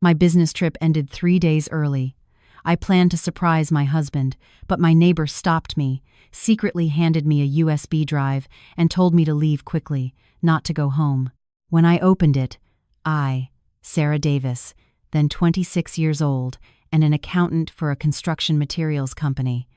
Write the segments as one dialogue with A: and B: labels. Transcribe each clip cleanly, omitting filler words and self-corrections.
A: My business trip ended 3 days early. I planned to surprise my husband, but my neighbor stopped me, secretly handed me a USB drive, and told me to leave quickly, not to go home. When I opened it, Sarah Davis, then 26 years old, and an accountant for a construction materials company.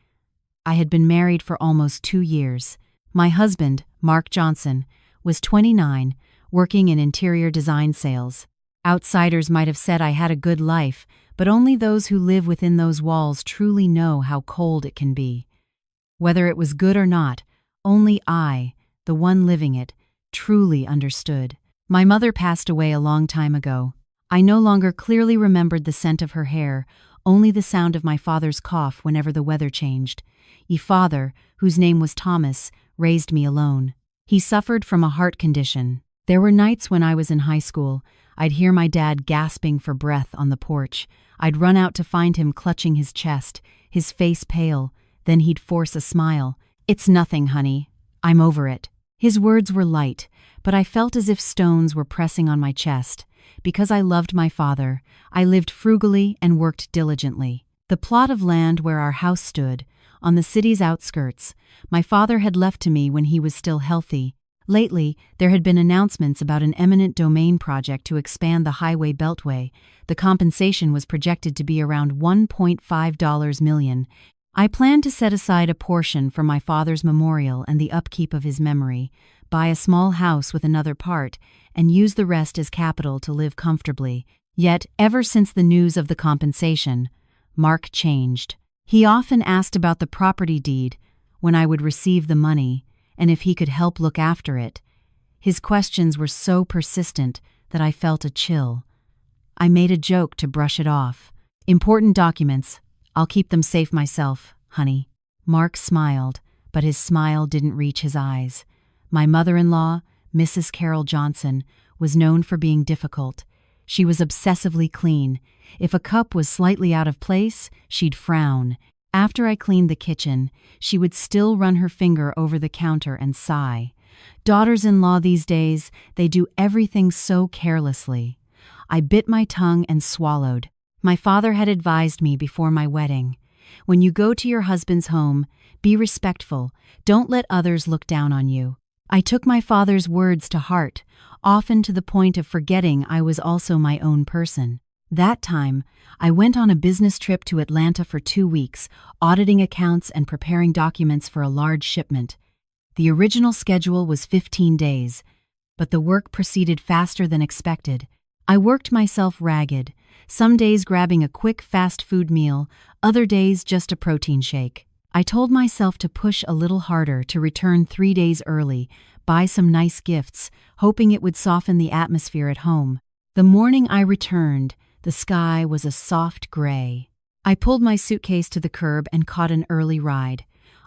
A: I had been married for almost 2 years. My husband, Mark Johnson, was 29, working in interior design sales. Outsiders might have said I had a good life, but only those who live within those walls truly know how cold it can be. Whether it was good or not, only I, the one living it, truly understood. My mother passed away a long time ago. I no longer clearly remembered the scent of her hair, only the sound of my father's cough whenever the weather changed. Father, whose name was Thomas, raised me alone. He suffered from a heart condition. There were nights when I was in high school. I'd hear my dad gasping for breath on the porch. I'd run out to find him clutching his chest, his face pale. Then he'd force a smile. "It's nothing, honey. I'm over it." His words were light, but I felt as if stones were pressing on my chest. Because I loved my father, I lived frugally and worked diligently. The plot of land where our house stood, on the city's outskirts, my father had left to me when he was still healthy. Lately, there had been announcements about an eminent domain project to expand the highway beltway. The compensation was projected to be around $1.5 million. I planned to set aside a portion for my father's memorial and the upkeep of his memory, buy a small house with another part, and use the rest as capital to live comfortably. Yet, ever since the news of the compensation, Mark changed. He often asked about the property deed, when I would receive the money, and if he could help look after it. His questions were so persistent that I felt a chill. I made a joke to brush it off. "Important documents. I'll keep them safe myself, honey." Mark smiled, but his smile didn't reach his eyes. My mother-in-law, Mrs. Carol Johnson, was known for being difficult. She was obsessively clean. If a cup was slightly out of place, she'd frown. After I cleaned the kitchen, she would still run her finger over the counter and sigh. Daughters-in-law these days, they do everything so carelessly. I bit my tongue and swallowed. My father had advised me before my wedding. When you go to your husband's home, be respectful. Don't let others look down on you. I took my father's words to heart, often to the point of forgetting I was also my own person. That time, I went on a business trip to Atlanta for 2 weeks, auditing accounts and preparing documents for a large shipment. The original schedule was 15 days, but the work proceeded faster than expected. I worked myself ragged, some days grabbing a quick fast food meal, other days just a protein shake. I told myself to push a little harder, to return 3 days early, buy some nice gifts, hoping it would soften the atmosphere at home. The morning I returned, the sky was a soft gray. I pulled my suitcase to the curb and caught an early ride.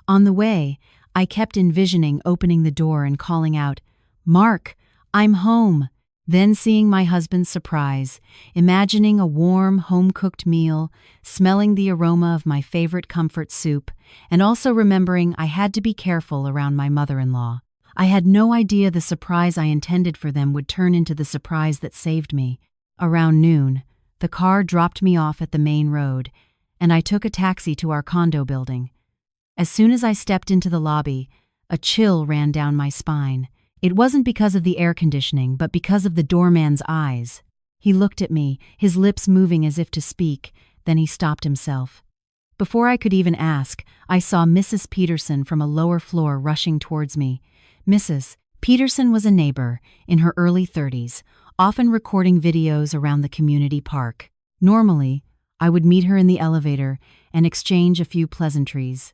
A: On the way, I kept envisioning opening the door and calling out, "Mark, I'm home." Then seeing my husband's surprise, imagining a warm, home-cooked meal, smelling the aroma of my favorite comfort soup, and also remembering I had to be careful around my mother-in-law. I had no idea the surprise I intended for them would turn into the surprise that saved me. Around noon, the car dropped me off at the main road, and I took a taxi to our condo building. As soon as I stepped into the lobby, a chill ran down my spine. It wasn't because of the air conditioning, but because of the doorman's eyes. He looked at me, his lips moving as if to speak, then he stopped himself. Before I could even ask, I saw Mrs. Peterson from a lower floor rushing towards me. Mrs. Peterson was a neighbor, in her early 30s, often recording videos around the community park. Normally, I would meet her in the elevator and exchange a few pleasantries.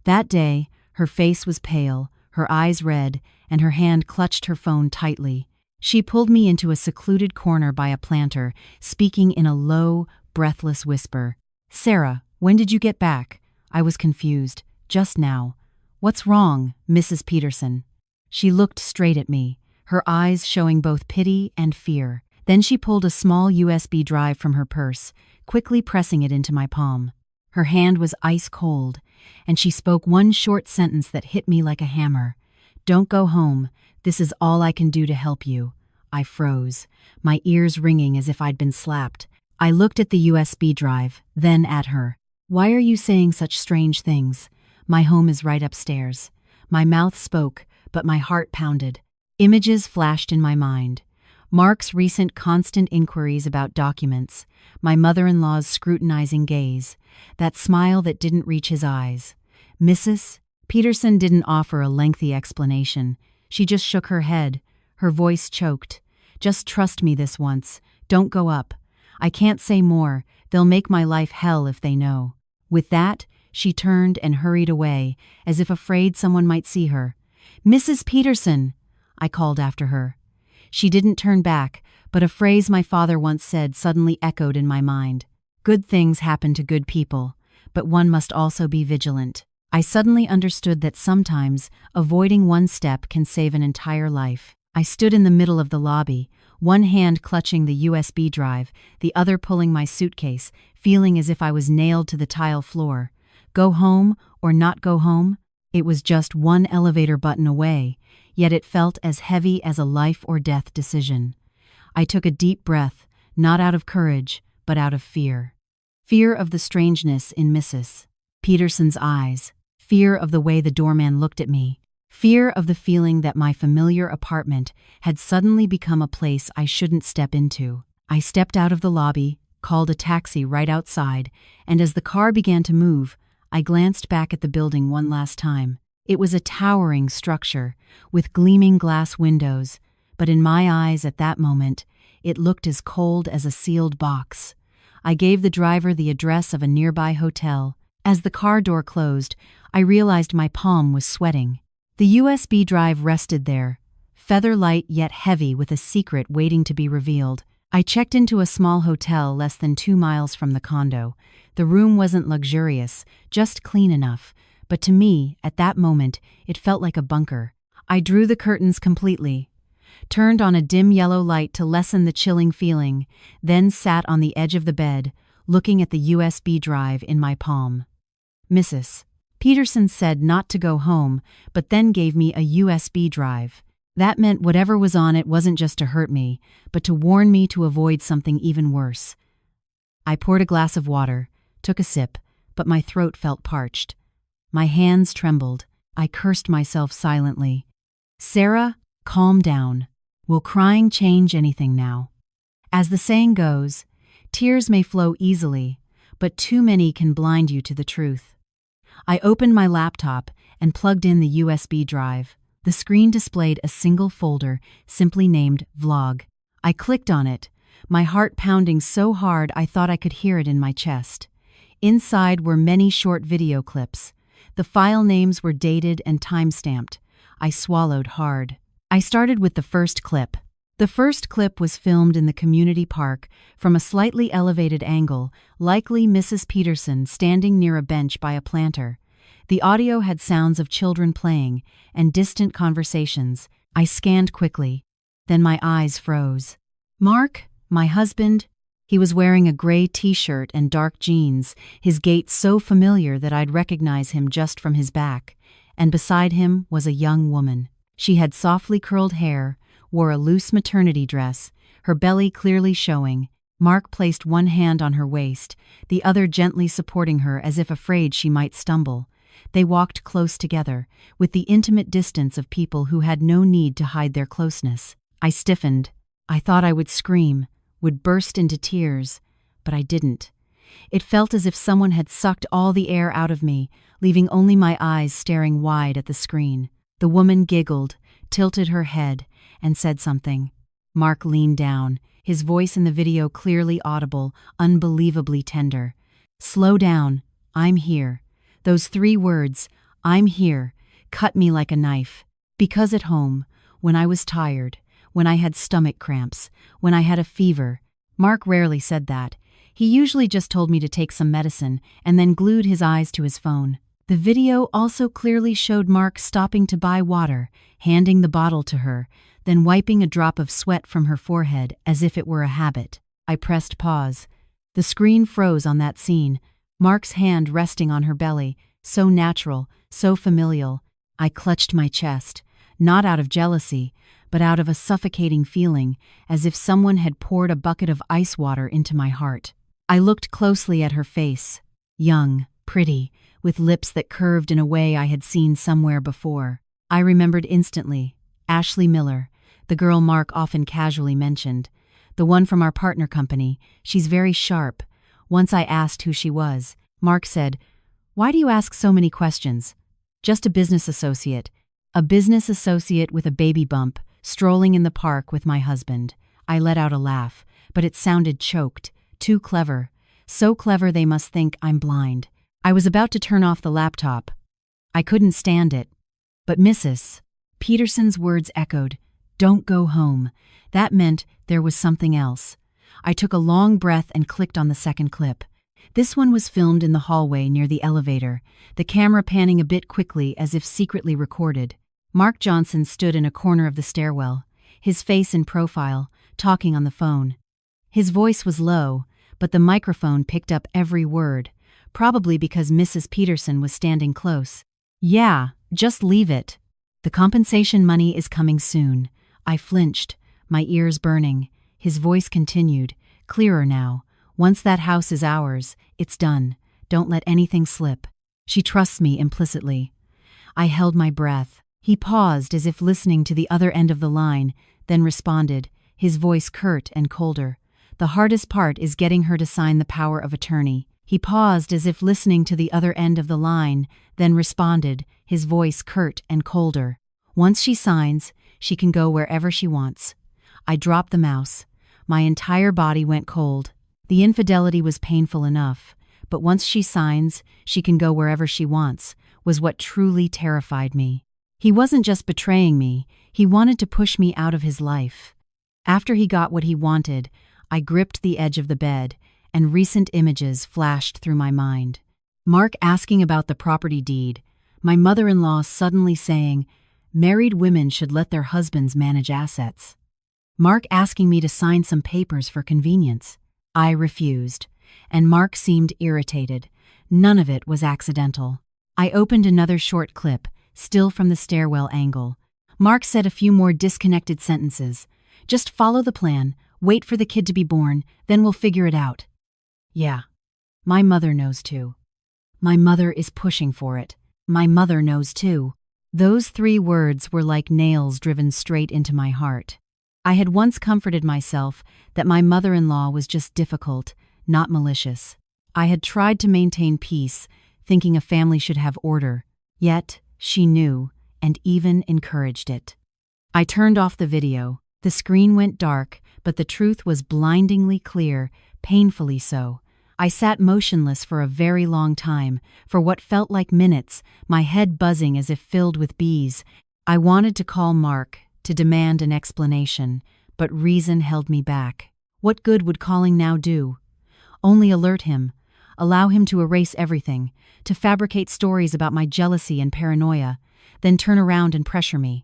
A: That day, her face was pale, her eyes red, and her hand clutched her phone tightly. She pulled me into a secluded corner by a planter, speaking in a low, breathless whisper. "Sarah, when did you get back?" I was confused. "Just now." "What's wrong, Mrs. Peterson?" She looked straight at me, her eyes showing both pity and fear. Then she pulled a small USB drive from her purse, quickly pressing it into my palm. Her hand was ice cold, and she spoke one short sentence that hit me like a hammer. "Don't go home. This is all I can do to help you." I froze, my ears ringing as if I'd been slapped. I looked at the USB drive, then at her. Why are you saying such strange things? My home is right upstairs. My mouth spoke, but my heart pounded. Images flashed in my mind. Mark's recent constant inquiries about documents, my mother-in-law's scrutinizing gaze, that smile that didn't reach his eyes. Mrs. Peterson didn't offer a lengthy explanation. She just shook her head. Her voice choked. Just trust me this once. Don't go up. I can't say more. They'll make my life hell if they know. With that, she turned and hurried away, as if afraid someone might see her. Mrs. Peterson, I called after her. She didn't turn back, but a phrase my father once said suddenly echoed in my mind. Good things happen to good people, but one must also be vigilant. I suddenly understood that sometimes avoiding one step can save an entire life. I stood in the middle of the lobby, one hand clutching the USB drive, the other pulling my suitcase, feeling as if I was nailed to the tile floor. Go home or not go home? It was just one elevator button away, yet it felt as heavy as a life-or-death decision. I took a deep breath, not out of courage, but out of fear. Fear of the strangeness in Mrs. Peterson's eyes, fear of the way the doorman looked at me, fear of the feeling that my familiar apartment had suddenly become a place I shouldn't step into. I stepped out of the lobby, called a taxi right outside, and as the car began to move, I glanced back at the building one last time. It was a towering structure, with gleaming glass windows, but in my eyes at that moment, it looked as cold as a sealed box. I gave the driver the address of a nearby hotel. As the car door closed, I realized my palm was sweating. The USB drive rested there, feather-light yet heavy with a secret waiting to be revealed. I checked into a small hotel less than 2 miles from the condo. The room wasn't luxurious, just clean enough, but to me, at that moment, it felt like a bunker. I drew the curtains completely, turned on a dim yellow light to lessen the chilling feeling, then sat on the edge of the bed, looking at the USB drive in my palm. Mrs. Peterson said not to go home, but then gave me a USB drive. That meant whatever was on it wasn't just to hurt me, but to warn me to avoid something even worse. I poured a glass of water, took a sip, but my throat felt parched. My hands trembled. I cursed myself silently. Sarah, calm down. Will crying change anything now? As the saying goes, tears may flow easily, but too many can blind you to the truth. I opened my laptop and plugged in the USB drive. The screen displayed a single folder, simply named Vlog. I clicked on it, my heart pounding so hard I thought I could hear it in my chest. Inside were many short video clips. The file names were dated and time-stamped. I swallowed hard. I started with the first clip. The first clip was filmed in the community park from a slightly elevated angle, likely Mrs. Peterson standing near a bench by a planter. The audio had sounds of children playing and distant conversations. I scanned quickly. Then my eyes froze. Mark, my husband, he was wearing a gray t-shirt and dark jeans, his gait so familiar that I'd recognize him just from his back. And beside him was a young woman. She had softly curled hair, wore a loose maternity dress, her belly clearly showing. Mark placed one hand on her waist, the other gently supporting her as if afraid she might stumble. They walked close together, with the intimate distance of people who had no need to hide their closeness. I stiffened. I thought I would scream, would burst into tears, but I didn't. It felt as if someone had sucked all the air out of me, leaving only my eyes staring wide at the screen. The woman giggled, tilted her head, and said something. Mark leaned down, his voice in the video clearly audible, unbelievably tender. Slow down, I'm here. Those 3 words, I'm here, cut me like a knife. Because at home, when I was tired, when I had stomach cramps, when I had a fever, Mark rarely said that. He usually just told me to take some medicine and then glued his eyes to his phone. The video also clearly showed Mark stopping to buy water, handing the bottle to her, then wiping a drop of sweat from her forehead as if it were a habit. I pressed pause. The screen froze on that scene, Mark's hand resting on her belly, so natural, so familial. I clutched my chest, not out of jealousy, but out of a suffocating feeling, as if someone had poured a bucket of ice water into my heart. I looked closely at her face. Young, pretty, with lips that curved in a way I had seen somewhere before. I remembered instantly. Ashley Miller, the girl Mark often casually mentioned. The one from our partner company. She's very sharp. Once I asked who she was. Mark said, "Why do you ask so many questions?" "Just a business associate." A business associate with a baby bump, strolling in the park with my husband. I let out a laugh, but it sounded choked. Too clever. So clever they must think I'm blind. I was about to turn off the laptop. I couldn't stand it. But Mrs. Peterson's words echoed, "Don't go home." That meant there was something else. I took a long breath and clicked on the second clip. This one was filmed in the hallway near the elevator, the camera panning a bit quickly as if secretly recorded. Mark Johnson stood in a corner of the stairwell, his face in profile, talking on the phone. His voice was low, but the microphone picked up every word, probably because Mrs. Peterson was standing close. "Yeah, just leave it. The compensation money is coming soon." I flinched, my ears burning. His voice continued, clearer now. "Once that house is ours, it's done. Don't let anything slip. She trusts me implicitly." I held my breath. He paused as if listening to the other end of the line, then responded, his voice curt and colder. "The hardest part is getting her to sign the power of attorney." He paused as if listening to the other end of the line, then responded, his voice curt and colder. "Once she signs, she can go wherever she wants." I dropped the mouse. My entire body went cold. The infidelity was painful enough, but once she signs, she can go wherever she wants, was what truly terrified me. He wasn't just betraying me, he wanted to push me out of his life. After he got what he wanted, I gripped the edge of the bed, and recent images flashed through my mind. Mark asking about the property deed, my mother-in-law suddenly saying, "Married women should let their husbands manage assets." Mark asking me to sign some papers for convenience. I refused, and Mark seemed irritated. None of it was accidental. I opened another short clip, still from the stairwell angle. Mark said a few more disconnected sentences. "Just follow the plan, wait for the kid to be born, then we'll figure it out." Yeah, my mother knows too. My mother is pushing for it. My mother knows too. Those 3 words were like nails driven straight into my heart. I had once comforted myself that my mother-in-law was just difficult, not malicious. I had tried to maintain peace, thinking a family should have order. Yet, she knew, and even encouraged it. I turned off the video. The screen went dark, but the truth was blindingly clear, painfully so. I sat motionless for a very long time, for what felt like minutes, my head buzzing as if filled with bees. I wanted to call Mark, to demand an explanation, but reason held me back. What good would calling now do? Only alert him, allow him to erase everything, to fabricate stories about my jealousy and paranoia, then turn around and pressure me.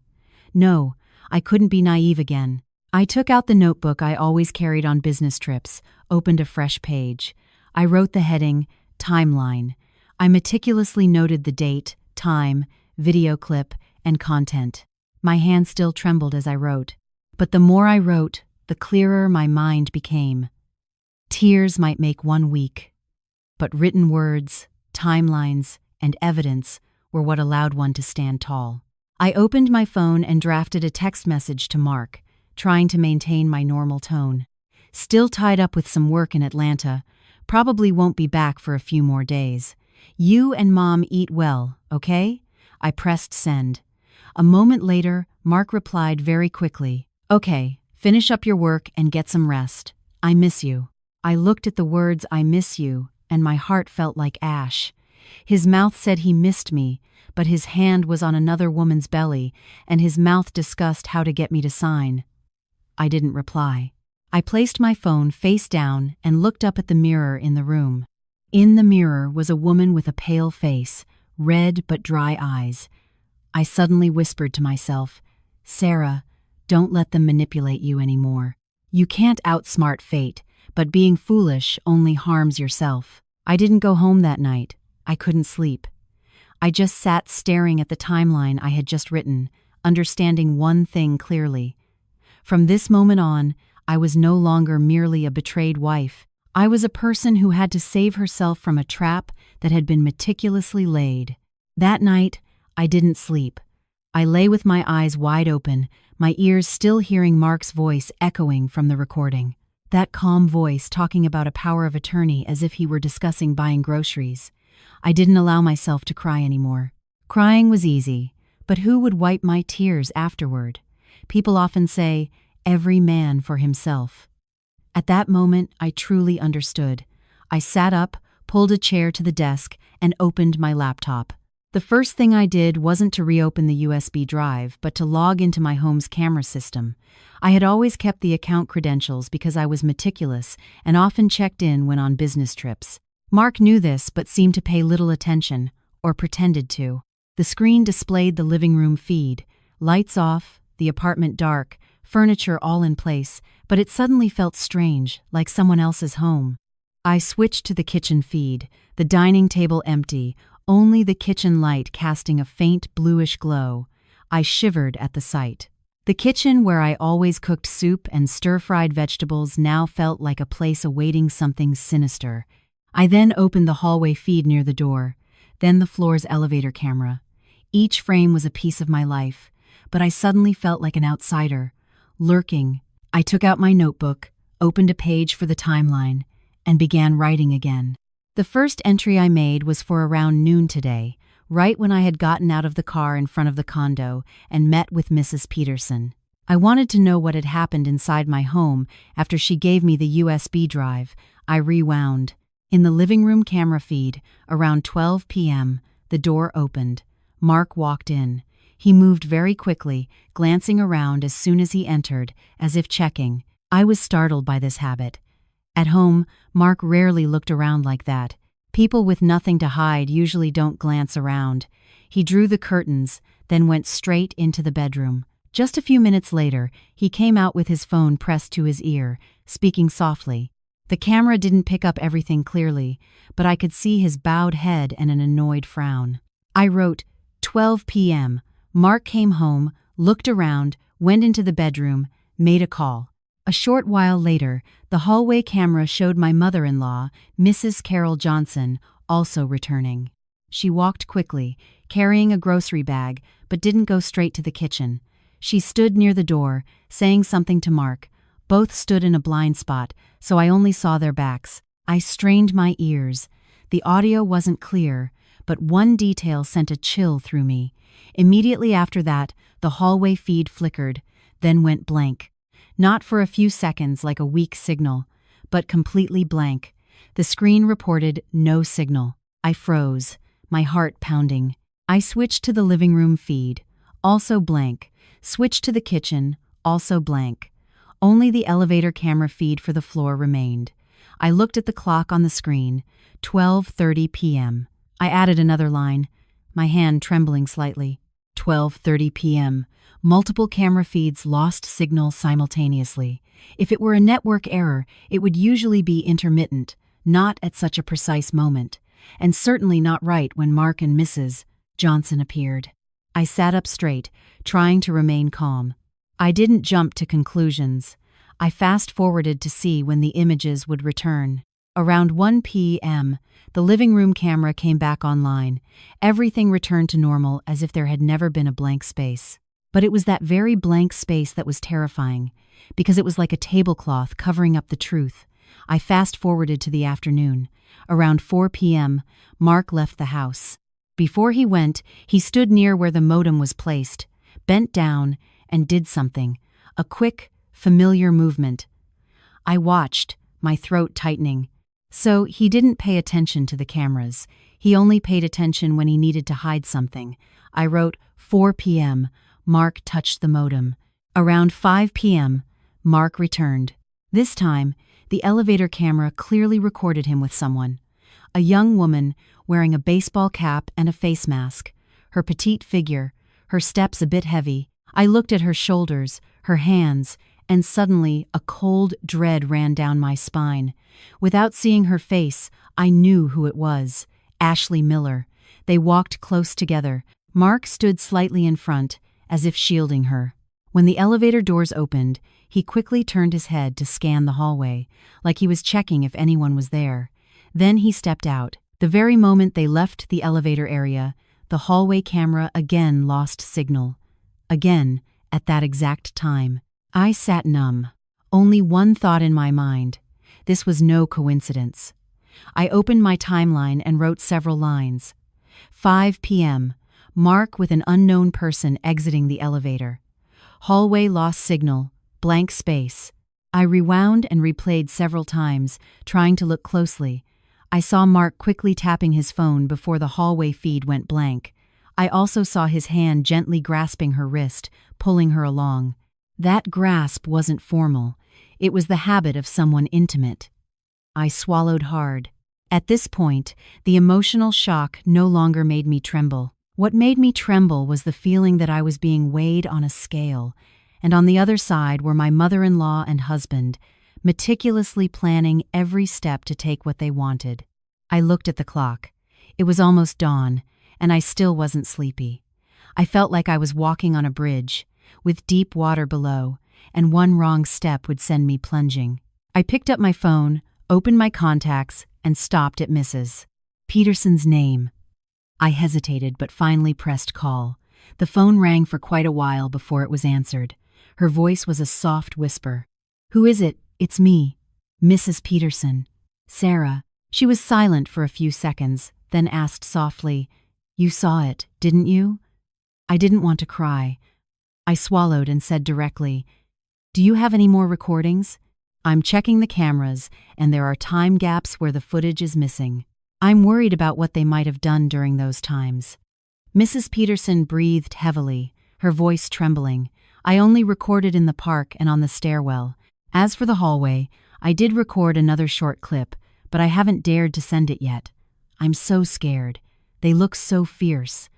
A: No, I couldn't be naive again. I took out the notebook I always carried on business trips, opened a fresh page. I wrote the heading, Timeline. I meticulously noted the date, time, video clip, and content. My hand still trembled as I wrote. But the more I wrote, the clearer my mind became. Tears might make one weak, but written words, timelines, and evidence were what allowed one to stand tall. I opened my phone and drafted a text message to Mark, trying to maintain my normal tone. Still tied up with some work in Atlanta, probably won't be back for a few more days. You and Mom eat well, okay? I pressed send. A moment later, Mark replied very quickly, "Okay, finish up your work and get some rest. I miss you." I looked at the words "I miss you," and my heart felt like ash. His mouth said he missed me, but his hand was on another woman's belly, and his mouth discussed how to get me to sign. I didn't reply. I placed my phone face down and looked up at the mirror in the room. In the mirror was a woman with a pale face, red but dry eyes. I suddenly whispered to myself, "Sarah, don't let them manipulate you anymore. You can't outsmart fate, but being foolish only harms yourself." I didn't go home that night. I couldn't sleep. I just sat staring at the timeline I had just written, understanding one thing clearly. From this moment on, I was no longer merely a betrayed wife. I was a person who had to save herself from a trap that had been meticulously laid. That night, I didn't sleep. I lay with my eyes wide open, my ears still hearing Mark's voice echoing from the recording. That calm voice talking about a power of attorney as if he were discussing buying groceries. I didn't allow myself to cry anymore. Crying was easy, but who would wipe my tears afterward? People often say, every man for himself. At that moment, I truly understood. I sat up, pulled a chair to the desk, and opened my laptop. The first thing I did wasn't to reopen the USB drive, but to log into my home's camera system. I had always kept the account credentials because I was meticulous and often checked in when on business trips. Mark knew this but seemed to pay little attention, or pretended to. The screen displayed the living room feed, lights off, the apartment dark, furniture all in place, but it suddenly felt strange, like someone else's home. I switched to the kitchen feed, the dining table empty, only the kitchen light casting a faint bluish glow. I shivered at the sight. The kitchen where I always cooked soup and stir-fried vegetables now felt like a place awaiting something sinister. I then opened the hallway feed near the door, then the floor's elevator camera. Each frame was a piece of my life, but I suddenly felt like an outsider, lurking. I took out my notebook, opened a page for the timeline, and began writing again. The first entry I made was for around noon today, right when I had gotten out of the car in front of the condo and met with Mrs. Peterson. I wanted to know what had happened inside my home after she gave me the USB drive. I rewound. In the living room camera feed, around 12 p.m., the door opened. Mark walked in. He moved very quickly, glancing around as soon as he entered, as if checking. I was startled by this habit. At home, Mark rarely looked around like that. People with nothing to hide usually don't glance around. He drew the curtains, then went straight into the bedroom. Just a few minutes later, he came out with his phone pressed to his ear, speaking softly. The camera didn't pick up everything clearly, but I could see his bowed head and an annoyed frown. I wrote, 12 p.m. Mark came home, looked around, went into the bedroom, made a call. A short while later, the hallway camera showed my mother-in-law, Mrs. Carol Johnson, also returning. She walked quickly, carrying a grocery bag, but didn't go straight to the kitchen. She stood near the door, saying something to Mark. Both stood in a blind spot, so I only saw their backs. I strained my ears. The audio wasn't clear, but one detail sent a chill through me. Immediately after that, the hallway feed flickered, then went blank. Not for a few seconds like a weak signal, but completely blank. The screen reported no signal. I froze, my heart pounding. I switched to the living room feed, also blank. Switched to the kitchen, also blank. Only the elevator camera feed for the floor remained. I looked at the clock on the screen, 12:30 p.m. I added another line, my hand trembling slightly. 12:30 p.m. Multiple camera feeds lost signal simultaneously. If it were a network error, it would usually be intermittent, not at such a precise moment, and certainly not right when Mark and Mrs. Johnson appeared. I sat up straight, trying to remain calm. I didn't jump to conclusions. I fast-forwarded to see when the images would return. Around 1 p.m., the living room camera came back online. Everything returned to normal as if there had never been a blank space. But it was that very blank space that was terrifying, because it was like a tablecloth covering up the truth. I fast-forwarded to the afternoon. Around 4 p.m., Mark left the house. Before he went, he stood near where the modem was placed, bent down, and did something. A quick, familiar movement. I watched, my throat tightening. So he didn't pay attention to the cameras. He only paid attention when he needed to hide something. I wrote 4 p.m. Mark touched the modem. Around 5 p.m., Mark returned. This time, the elevator camera clearly recorded him with someone. A young woman wearing a baseball cap and a face mask. Her petite figure, her steps a bit heavy. I looked at her shoulders, her hands, and suddenly a cold dread ran down my spine. Without seeing her face, I knew who it was. Ashley Miller. They walked close together. Mark stood slightly in front, as if shielding her. When the elevator doors opened, he quickly turned his head to scan the hallway, like he was checking if anyone was there. Then he stepped out. The very moment they left the elevator area, the hallway camera again lost signal. Again, at that exact time. I sat numb. Only one thought in my mind. This was no coincidence. I opened my timeline and wrote several lines. 5 p.m. Mark with an unknown person exiting the elevator. Hallway lost signal. Blank space. I rewound and replayed several times, trying to look closely. I saw Mark quickly tapping his phone before the hallway feed went blank. I also saw his hand gently grasping her wrist, pulling her along. That grasp wasn't formal. It was the habit of someone intimate. I swallowed hard. At this point, the emotional shock no longer made me tremble. What made me tremble was the feeling that I was being weighed on a scale, and on the other side were my mother-in-law and husband, meticulously planning every step to take what they wanted. I looked at the clock. It was almost dawn, and I still wasn't sleepy. I felt like I was walking on a bridge, with deep water below, and one wrong step would send me plunging. I picked up my phone, opened my contacts, and stopped at Mrs. Peterson's name. I hesitated but finally pressed call. The phone rang for quite a while before it was answered. Her voice was a soft whisper. "Who is it? It's me. Mrs. Peterson. Sarah." She was silent for a few seconds, then asked softly, "You saw it, didn't you?" I didn't want to cry. I swallowed and said directly, "Do you have any more recordings? I'm checking the cameras, and there are time gaps where the footage is missing. I'm worried about what they might have done during those times." Mrs. Peterson breathed heavily, her voice trembling. "I only recorded in the park and on the stairwell. As for the hallway, I did record another short clip, but I haven't dared to send it yet. I'm so scared. They look so fierce."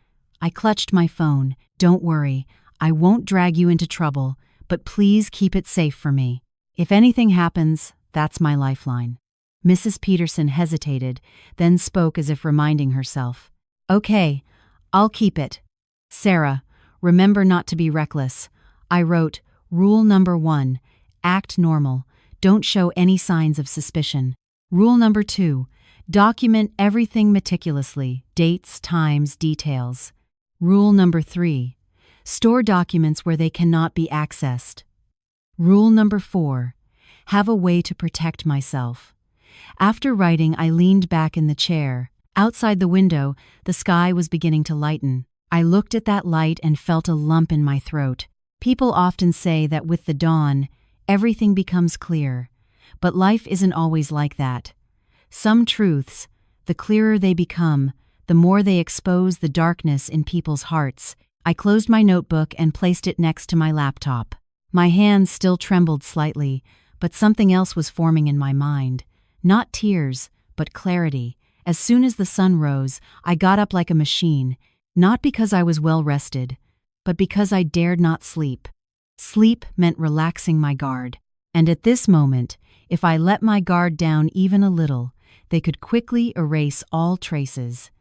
A: I clutched my phone. "Don't worry, I won't drag you into trouble, but please keep it safe for me. If anything happens, that's my lifeline." Mrs. Peterson hesitated, then spoke as if reminding herself. "Okay, I'll keep it. Sarah, remember not to be reckless. I wrote, Rule number 1, act normal. Don't show any signs of suspicion. Rule number 2, document everything meticulously, dates, times, details. Rule number 3, store documents where they cannot be accessed. Rule number 4, have a way to protect myself." After writing, I leaned back in the chair. Outside the window, the sky was beginning to lighten. I looked at that light and felt a lump in my throat. People often say that with the dawn, everything becomes clear. But life isn't always like that. Some truths, the clearer they become, the more they expose the darkness in people's hearts. I closed my notebook and placed it next to my laptop. My hands still trembled slightly, but something else was forming in my mind. Not tears, but clarity. As soon as the sun rose, I got up like a machine, not because I was well rested, but because I dared not sleep. Sleep meant relaxing my guard, and at this moment, if I let my guard down even a little, they could quickly erase all traces.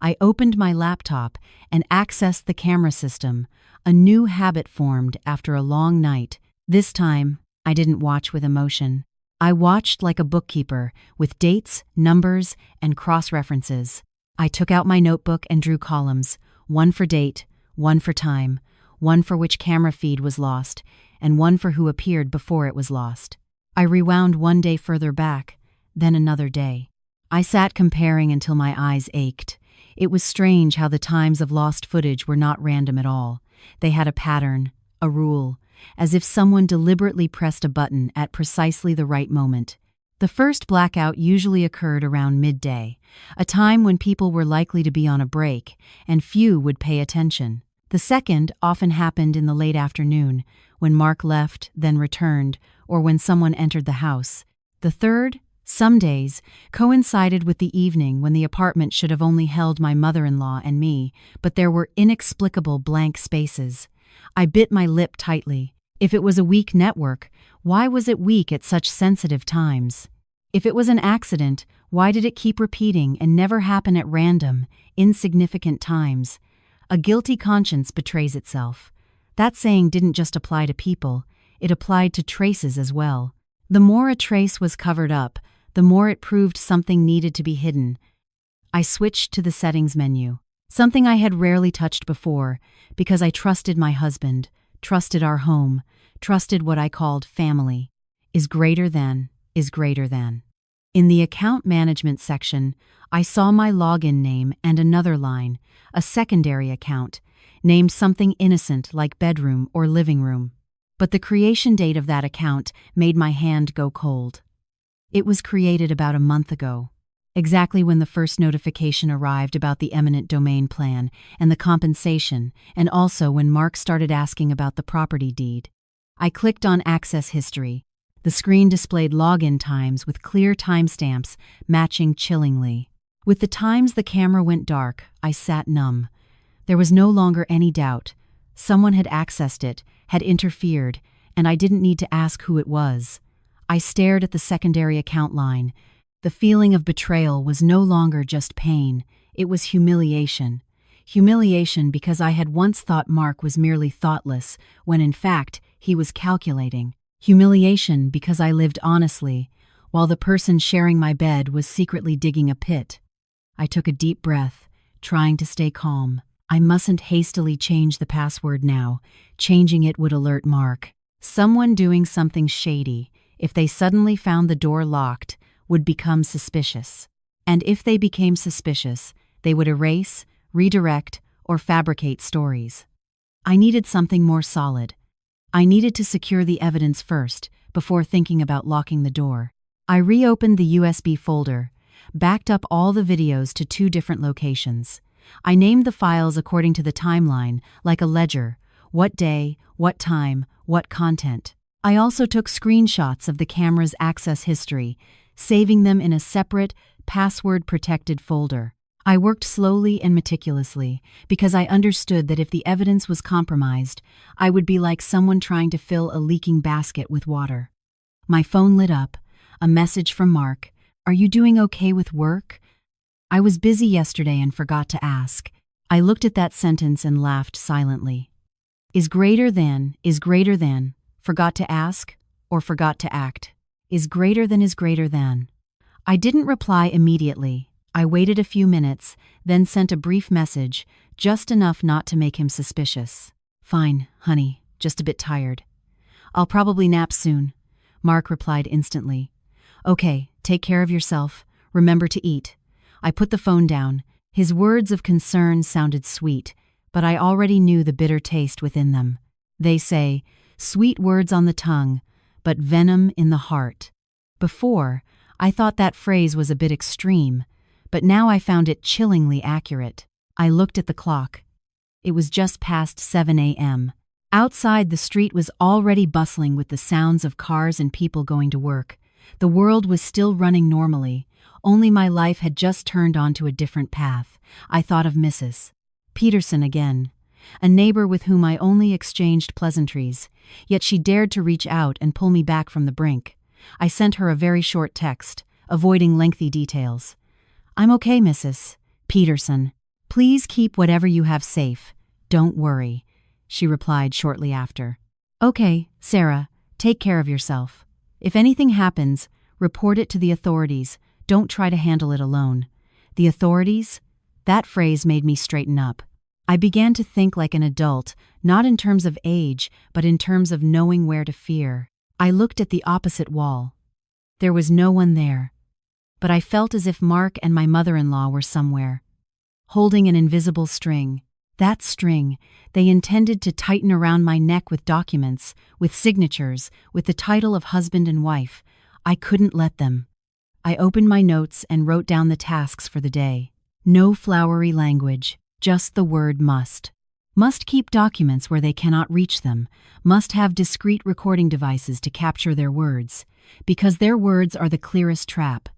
A: I opened my laptop and accessed the camera system. A new habit formed after a long night. This time, I didn't watch with emotion. I watched like a bookkeeper, with dates, numbers, and cross-references. I took out my notebook and drew columns, one for date, one for time, one for which camera feed was lost, and one for who appeared before it was lost. I rewound one day further back, then another day. I sat comparing until my eyes ached. It was strange how the times of lost footage were not random at all. They had a pattern, a rule, as if someone deliberately pressed a button at precisely the right moment. The first blackout usually occurred around midday, a time when people were likely to be on a break, and few would pay attention. The second often happened in the late afternoon, when Mark left, then returned, or when someone entered the house. The third, some days, coincided with the evening when the apartment should have only held my mother-in-law and me, but there were inexplicable blank spaces. I bit my lip tightly. If it was a weak network, why was it weak at such sensitive times? If it was an accident, why did it keep repeating and never happen at random, insignificant times? A guilty conscience betrays itself. That saying didn't just apply to people, it applied to traces as well. The more a trace was covered up, the more it proved something needed to be hidden. I switched to the settings menu, something I had rarely touched before, because I trusted my husband, trusted our home, trusted what I called family. Is greater than. In the account management section, I saw my login name and another line, a secondary account, named something innocent like bedroom or living room. But the creation date of that account made my hand go cold. It was created about a month ago, exactly when the first notification arrived about the eminent domain plan and the compensation, and also when Mark started asking about the property deed. I clicked on Access History. The screen displayed login times with clear timestamps matching chillingly. With the times the camera went dark, I sat numb. There was no longer any doubt. Someone had accessed it, had interfered, and I didn't need to ask who it was. I stared at the secondary account line. The feeling of betrayal was no longer just pain, it was humiliation. Humiliation because I had once thought Mark was merely thoughtless, when in fact he was calculating. Humiliation because I lived honestly, while the person sharing my bed was secretly digging a pit. I took a deep breath, trying to stay calm. I mustn't hastily change the password now. Changing it would alert Mark. Someone doing something shady, if they suddenly found the door locked, would become suspicious. And if they became suspicious, they would erase, redirect, or fabricate stories. I needed something more solid. I needed to secure the evidence first, before thinking about locking the door. I reopened the USB folder, backed up all the videos to 2 different locations. I named the files according to the timeline, like a ledger: what day, what time, what content. I also took screenshots of the camera's access history, saving them in a separate, password-protected folder. I worked slowly and meticulously, because I understood that if the evidence was compromised, I would be like someone trying to fill a leaking basket with water. My phone lit up, a message from Mark. "Are you doing okay with work?" I was busy yesterday and forgot to ask. I looked at that sentence and laughed silently. Is greater than, forgot to ask, or forgot to act? Is greater than. I didn't reply immediately. I waited a few minutes, then sent a brief message, just enough not to make him suspicious. "Fine, honey, just a bit tired. I'll probably nap soon," Mark replied instantly. "Okay, take care of yourself. Remember to eat." I put the phone down. His words of concern sounded sweet, but I already knew the bitter taste within them. They say, sweet words on the tongue, but venom in the heart. Before, I thought that phrase was a bit extreme, but now I found it chillingly accurate. I looked at the clock. It was just past 7 a.m. Outside, the street was already bustling with the sounds of cars and people going to work. The world was still running normally, only my life had just turned onto a different path. I thought of Mrs. Peterson again, a neighbor with whom I only exchanged pleasantries, yet she dared to reach out and pull me back from the brink. I sent her a very short text, avoiding lengthy details. "I'm okay, Mrs. Peterson. Please keep whatever you have safe. Don't worry," she replied shortly after. "Okay, Sarah, take care of yourself. If anything happens, report it to the authorities. Don't try to handle it alone." The authorities? That phrase made me straighten up. I began to think like an adult, not in terms of age, but in terms of knowing where to fear. I looked at the opposite wall. There was no one there, but I felt as if Mark and my mother-in-law were somewhere, holding an invisible string. That string, they intended to tighten around my neck with documents, with signatures, with the title of husband and wife. I couldn't let them. I opened my notes and wrote down the tasks for the day. No flowery language, just the word must. Must keep documents where they cannot reach them, must have discrete recording devices to capture their words, because their words are the clearest trap.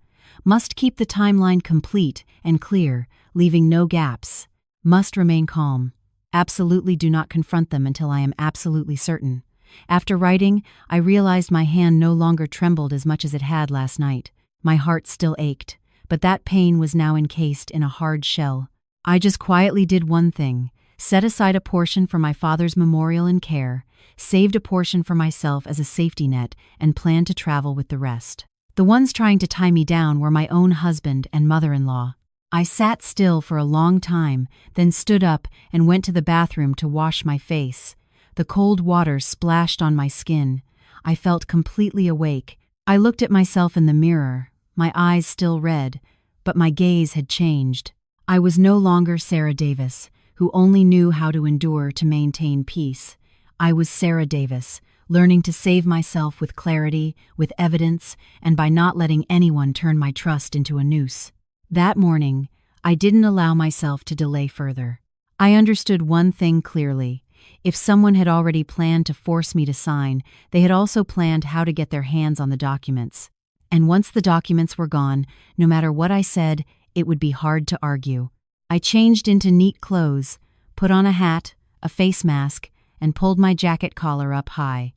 A: Must keep the timeline complete and clear, leaving no gaps. Must remain calm. Absolutely do not confront them until I am absolutely certain. After writing, I realized my hand no longer trembled as much as it had last night. My heart still ached, but that pain was now encased in a hard shell. I just quietly did one thing, set aside a portion for my father's memorial and care, saved a portion for myself as a safety net, and planned to travel with the rest. The ones trying to tie me down were my own husband and mother-in-law. I sat still for a long time, then stood up and went to the bathroom to wash my face. The cold water splashed on my skin. I felt completely awake. I looked at myself in the mirror, my eyes still red, but my gaze had changed. I was no longer Sarah Davis, who only knew how to endure to maintain peace. I was Sarah Davis, learning to save myself with clarity, with evidence, and by not letting anyone turn my trust into a noose. That morning, I didn't allow myself to delay further. I understood one thing clearly. If someone had already planned to force me to sign, they had also planned how to get their hands on the documents. And once the documents were gone, no matter what I said, it would be hard to argue. I changed into neat clothes, put on a hat, a face mask, and pulled my jacket collar up high.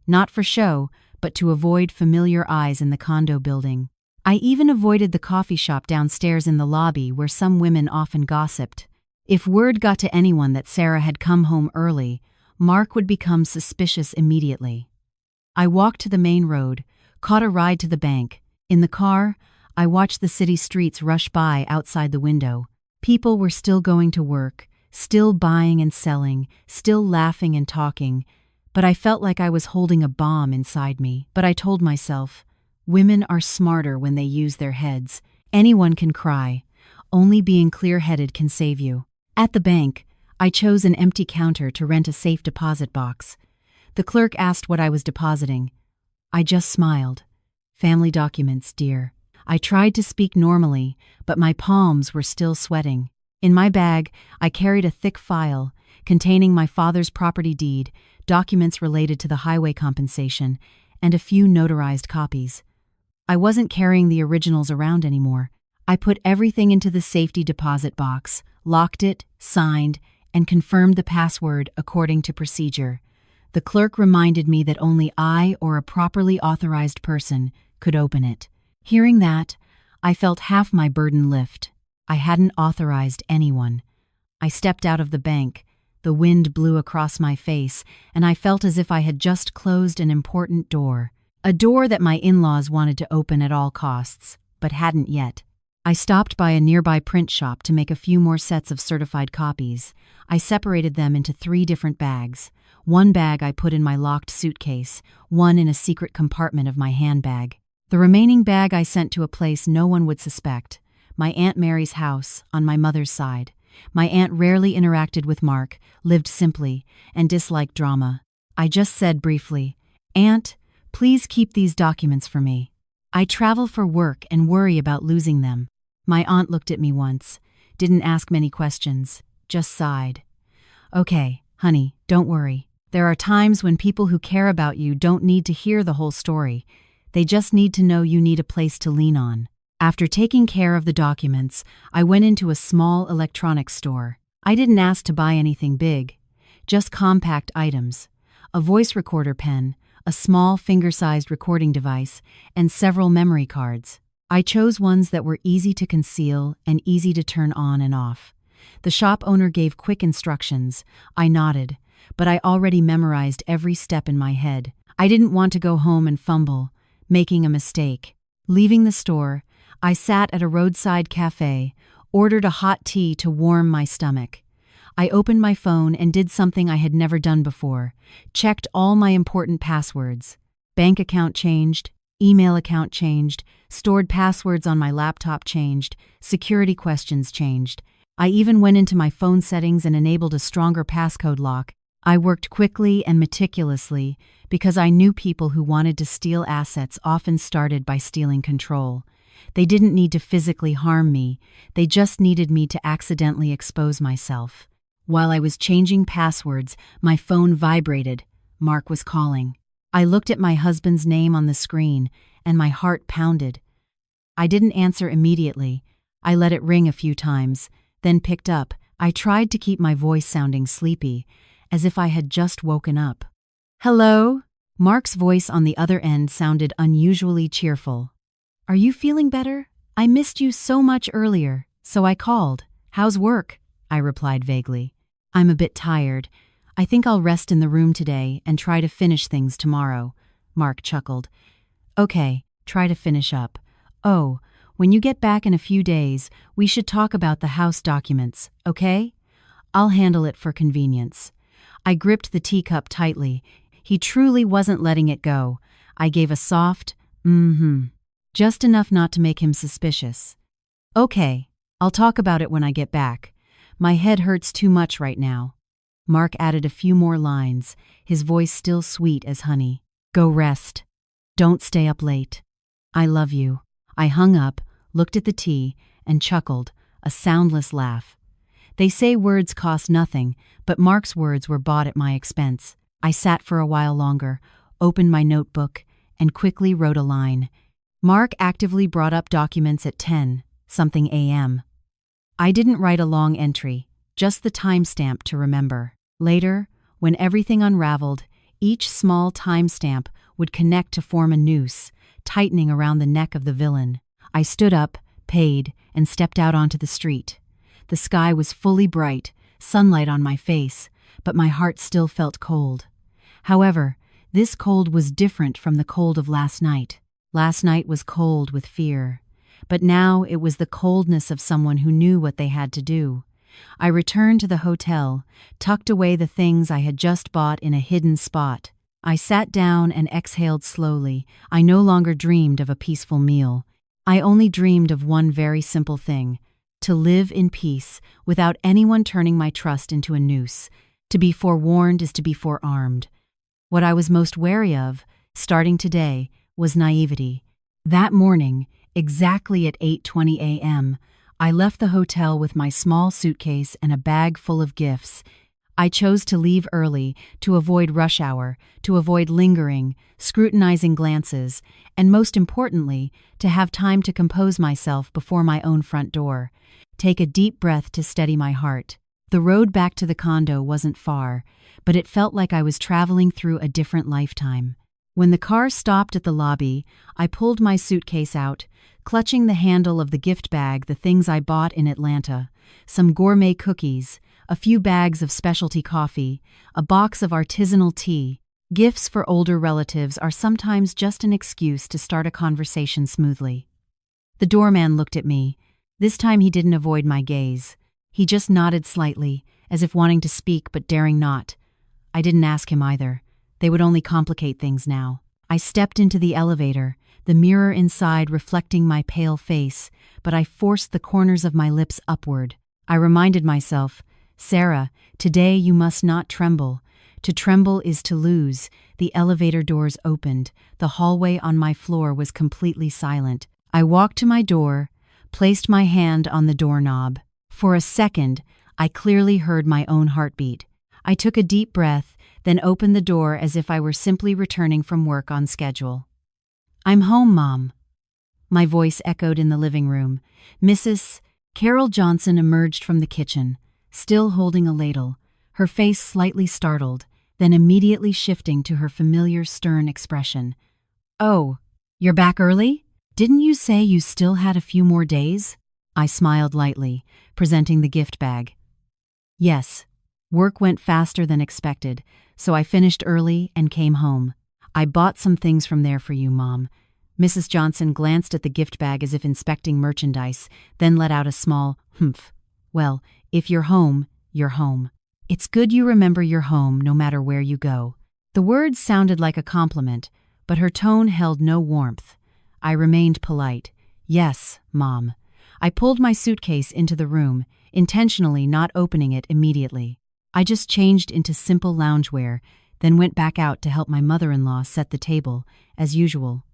A: Not for show, but to avoid familiar eyes in the condo building. I even avoided the coffee shop downstairs in the lobby where some women often gossiped. If word got to anyone that Sarah had come home early, Mark would become suspicious immediately. I walked to the main road, caught a ride to the bank. In the car, I watched the city streets rush by outside the window. People were still going to work, still buying and selling, still laughing and talking, but I felt like I was holding a bomb inside me. But I told myself, women are smarter when they use their heads. Anyone can cry. Only being clear-headed can save you. At the bank, I chose an empty counter to rent a safe deposit box. The clerk asked what I was depositing. I just smiled. Family documents, dear. I tried to speak normally, but my palms were still sweating. In my bag, I carried a thick file containing my father's property deed, documents related to the highway compensation, and a few notarized copies. I wasn't carrying the originals around anymore. I put everything into the safety deposit box, locked it, signed, and confirmed the password according to procedure. The clerk reminded me that only I or a properly authorized person could open it. Hearing that, I felt half my burden lift. I hadn't authorized anyone. I stepped out of the bank. The wind blew across my face, and I felt as if I had just closed an important door. A door that my in-laws wanted to open at all costs, but hadn't yet. I stopped by a nearby print shop to make a few more sets of certified copies. I separated them into 3 different bags. One bag I put in my locked suitcase, one in a secret compartment of my handbag. The remaining bag I sent to a place no one would suspect, my Aunt Mary's house on my mother's side. My aunt rarely interacted with Mark, lived simply, and disliked drama. I just said briefly, "Aunt, please keep these documents for me. I travel for work and worry about losing them." My aunt looked at me once, didn't ask many questions, just sighed. "Okay, honey, don't worry. There are times when people who care about you don't need to hear the whole story. They just need to know you need a place to lean on." After taking care of the documents, I went into a small electronics store. I didn't ask to buy anything big, just compact items, a voice recorder pen, a small finger-sized recording device, and several memory cards. I chose ones that were easy to conceal and easy to turn on and off. The shop owner gave quick instructions. I nodded, but I already memorized every step in my head. I didn't want to go home and fumble, making a mistake. Leaving the store, I sat at a roadside cafe, ordered a hot tea to warm my stomach. I opened my phone and did something I had never done before, checked all my important passwords. Bank account changed, email account changed, stored passwords on my laptop changed, security questions changed. I even went into my phone settings and enabled a stronger passcode lock. I worked quickly and meticulously because I knew people who wanted to steal assets often started by stealing control. They didn't need to physically harm me, they just needed me to accidentally expose myself. While I was changing passwords, my phone vibrated. Mark was calling. I looked at my husband's name on the screen, and my heart pounded. I didn't answer immediately. I let it ring a few times, then picked up. I tried to keep my voice sounding sleepy, as if I had just woken up. "Hello?" Mark's voice on the other end sounded unusually cheerful. "Are you feeling better? I missed you so much earlier, so I called. How's work?" I replied vaguely. I'm a bit tired. I think I'll rest in the room today and try to finish things tomorrow. Mark chuckled. Okay, try to finish up. Oh, when you get back in a few days, we should talk about the house documents, okay? I'll handle it for convenience. I gripped the teacup tightly. He truly wasn't letting it go. I gave a soft, just enough not to make him suspicious. Okay, I'll talk about it when I get back. My head hurts too much right now. Mark added a few more lines, his voice still sweet as honey. Go rest. Don't stay up late. I love you. I hung up, looked at the tea, and chuckled, a soundless laugh. They say words cost nothing, but Mark's words were bought at my expense. I sat for a while longer, opened my notebook, and quickly wrote a line. Mark actively brought up documents at 10-something a.m. I didn't write a long entry, just the timestamp to remember. Later, when everything unraveled, each small timestamp would connect to form a noose, tightening around the neck of the villain. I stood up, paid, and stepped out onto the street. The sky was fully bright, sunlight on my face, but my heart still felt cold. However, this cold was different from the cold of last night. Last night was cold with fear, but now it was the coldness of someone who knew what they had to do. I returned to the hotel, tucked away the things I had just bought in a hidden spot. I sat down and exhaled slowly. I no longer dreamed of a peaceful meal. I only dreamed of one very simple thing: to live in peace without anyone turning my trust into a noose. To be forewarned is to be forearmed. What I was most wary of, starting today, was naivety. That morning, exactly at 8:20 a.m., I left the hotel with my small suitcase and a bag full of gifts. I chose to leave early, to avoid rush hour, to avoid lingering, scrutinizing glances, and most importantly, to have time to compose myself before my own front door. Take a deep breath to steady my heart. The road back to the condo wasn't far, but it felt like I was traveling through a different lifetime. When the car stopped at the lobby, I pulled my suitcase out, clutching the handle of the gift bag, the things I bought in Atlanta, some gourmet cookies, a few bags of specialty coffee, a box of artisanal tea. Gifts for older relatives are sometimes just an excuse to start a conversation smoothly. The doorman looked at me. This time he didn't avoid my gaze. He just nodded slightly, as if wanting to speak but daring not. I didn't ask him either. They would only complicate things now. I stepped into the elevator, the mirror inside reflecting my pale face, but I forced the corners of my lips upward. I reminded myself, Sarah, today you must not tremble. To tremble is to lose. The elevator doors opened. The hallway on my floor was completely silent. I walked to my door, placed my hand on the doorknob. For a second, I clearly heard my own heartbeat. I took a deep breath, then opened the door as if I were simply returning from work on schedule. I'm home, Mom. My voice echoed in the living room. Mrs. Carol Johnson emerged from the kitchen, still holding a ladle, her face slightly startled, then immediately shifting to her familiar stern expression. Oh, you're back early? Didn't you say you still had a few more days? I smiled lightly, presenting the gift bag. Yes, work went faster than expected, so I finished early and came home. I bought some things from there for you, Mom. Mrs. Johnson glanced at the gift bag as if inspecting merchandise, then let out a small humph. Well, if you're home, you're home. It's good you remember you're home no matter where you go. The words sounded like a compliment, but her tone held no warmth. I remained polite. Yes, Mom. I pulled my suitcase into the room, intentionally not opening it immediately. I just changed into simple loungewear, then went back out to help my mother-in-law set the table, as usual.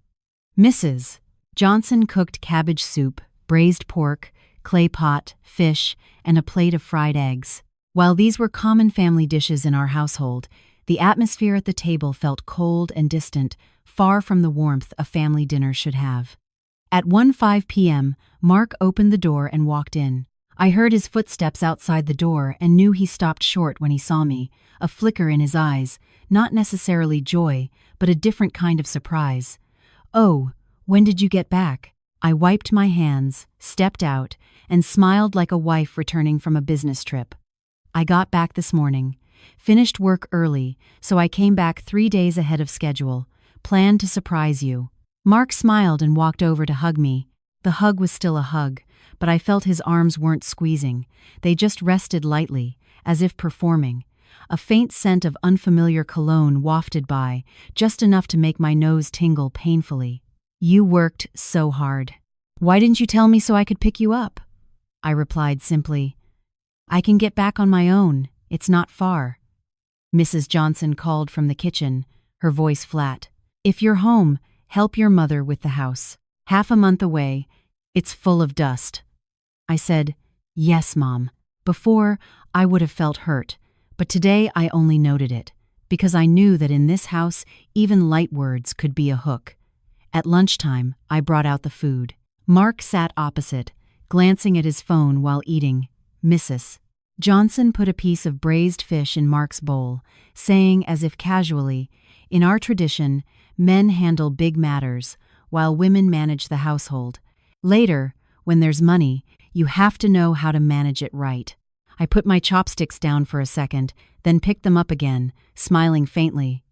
A: Mrs. Johnson cooked cabbage soup, braised pork, clay pot, fish, and a plate of fried eggs. While these were common family dishes in our household, the atmosphere at the table felt cold and distant, far from the warmth a family dinner should have. At 1:05 p.m., Mark opened the door and walked in. I heard his footsteps outside the door and knew he stopped short when he saw me, a flicker in his eyes, not necessarily joy, but a different kind of surprise. Oh, when did you get back? I wiped my hands, stepped out, and smiled like a wife returning from a business trip. I got back this morning. Finished work early, so I came back 3 days ahead of schedule. Planned to surprise you." Mark smiled and walked over to hug me. The hug was still a hug, but I felt his arms weren't squeezing. They just rested lightly, as if performing. A faint scent of unfamiliar cologne wafted by, just enough to make my nose tingle painfully. "You worked so hard. Why didn't you tell me so I could pick you up?" I replied simply, "I can get back on my own. It's not far." Mrs. Johnson called from the kitchen, her voice flat. "If you're home, help your mother with the house. Half a month away. It's full of dust." I said, "Yes, Mom." Before, I would have felt hurt, but today I only noted it, because I knew that in this house, even light words could be a hook. At lunchtime, I brought out the food. Mark sat opposite, glancing at his phone while eating. Mrs. Johnson put a piece of braised fish in Mark's bowl, saying as if casually, "In our tradition, men handle big matters, while women manage the household. Later, when there's money, you have to know how to manage it right." I put my chopsticks down for a second, then picked them up again, smiling faintly.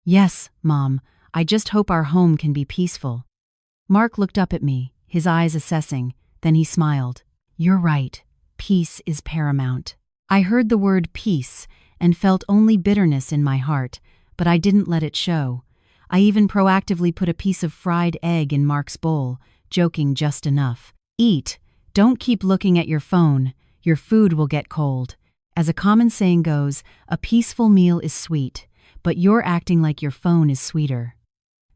A: "Yes, Mom, I just hope our home can be peaceful." Mark looked up at me, his eyes assessing, then he smiled. "You're right. Peace is paramount." I heard the word peace and felt only bitterness in my heart, but I didn't let it show. I even proactively put a piece of fried egg in Mark's bowl, joking just enough. "Eat. Don't keep looking at your phone. Your food will get cold." As a common saying goes, a peaceful meal is sweet, but you're acting like your phone is sweeter.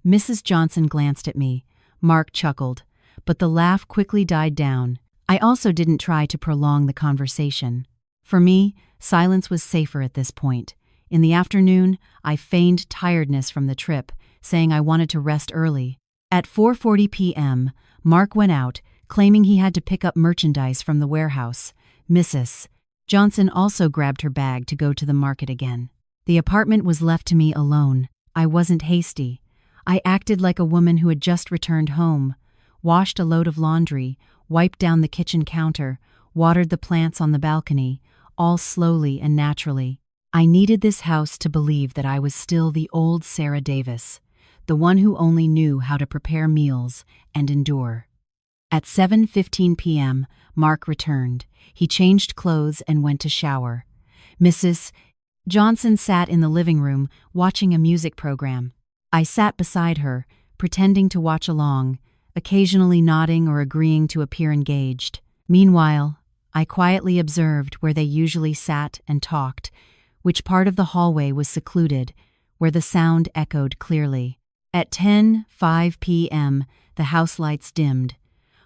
A: Mrs. Johnson glanced at me. Mark chuckled, but the laugh quickly died down. I also didn't try to prolong the conversation. For me, silence was safer at this point. In the afternoon, I feigned tiredness from the trip, saying I wanted to rest early. At 4:40 p.m., Mark went out, claiming he had to pick up merchandise from the warehouse. Mrs. Johnson also grabbed her bag to go to the market again. The apartment was left to me alone. I wasn't hasty. I acted like a woman who had just returned home, washed a load of laundry, wiped down the kitchen counter, watered the plants on the balcony, all slowly and naturally. I needed this house to believe that I was still the old Sarah Davis, the one who only knew how to prepare meals and endure. At 7:15 p.m., Mark returned. He changed clothes and went to shower. Mrs. Johnson sat in the living room, watching a music program. I sat beside her, pretending to watch along, occasionally nodding or agreeing to appear engaged. Meanwhile, I quietly observed where they usually sat and talked, which part of the hallway was secluded, where the sound echoed clearly. At 10:05 p.m., the house lights dimmed.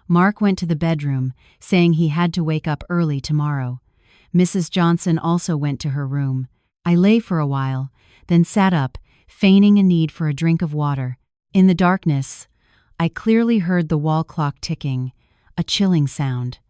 A: Mark went to the bedroom, saying he had to wake up early tomorrow. Mrs. Johnson also went to her room. I lay for a while, then sat up, feigning a need for a drink of water. In the darkness, I clearly heard the wall clock ticking, a chilling sound.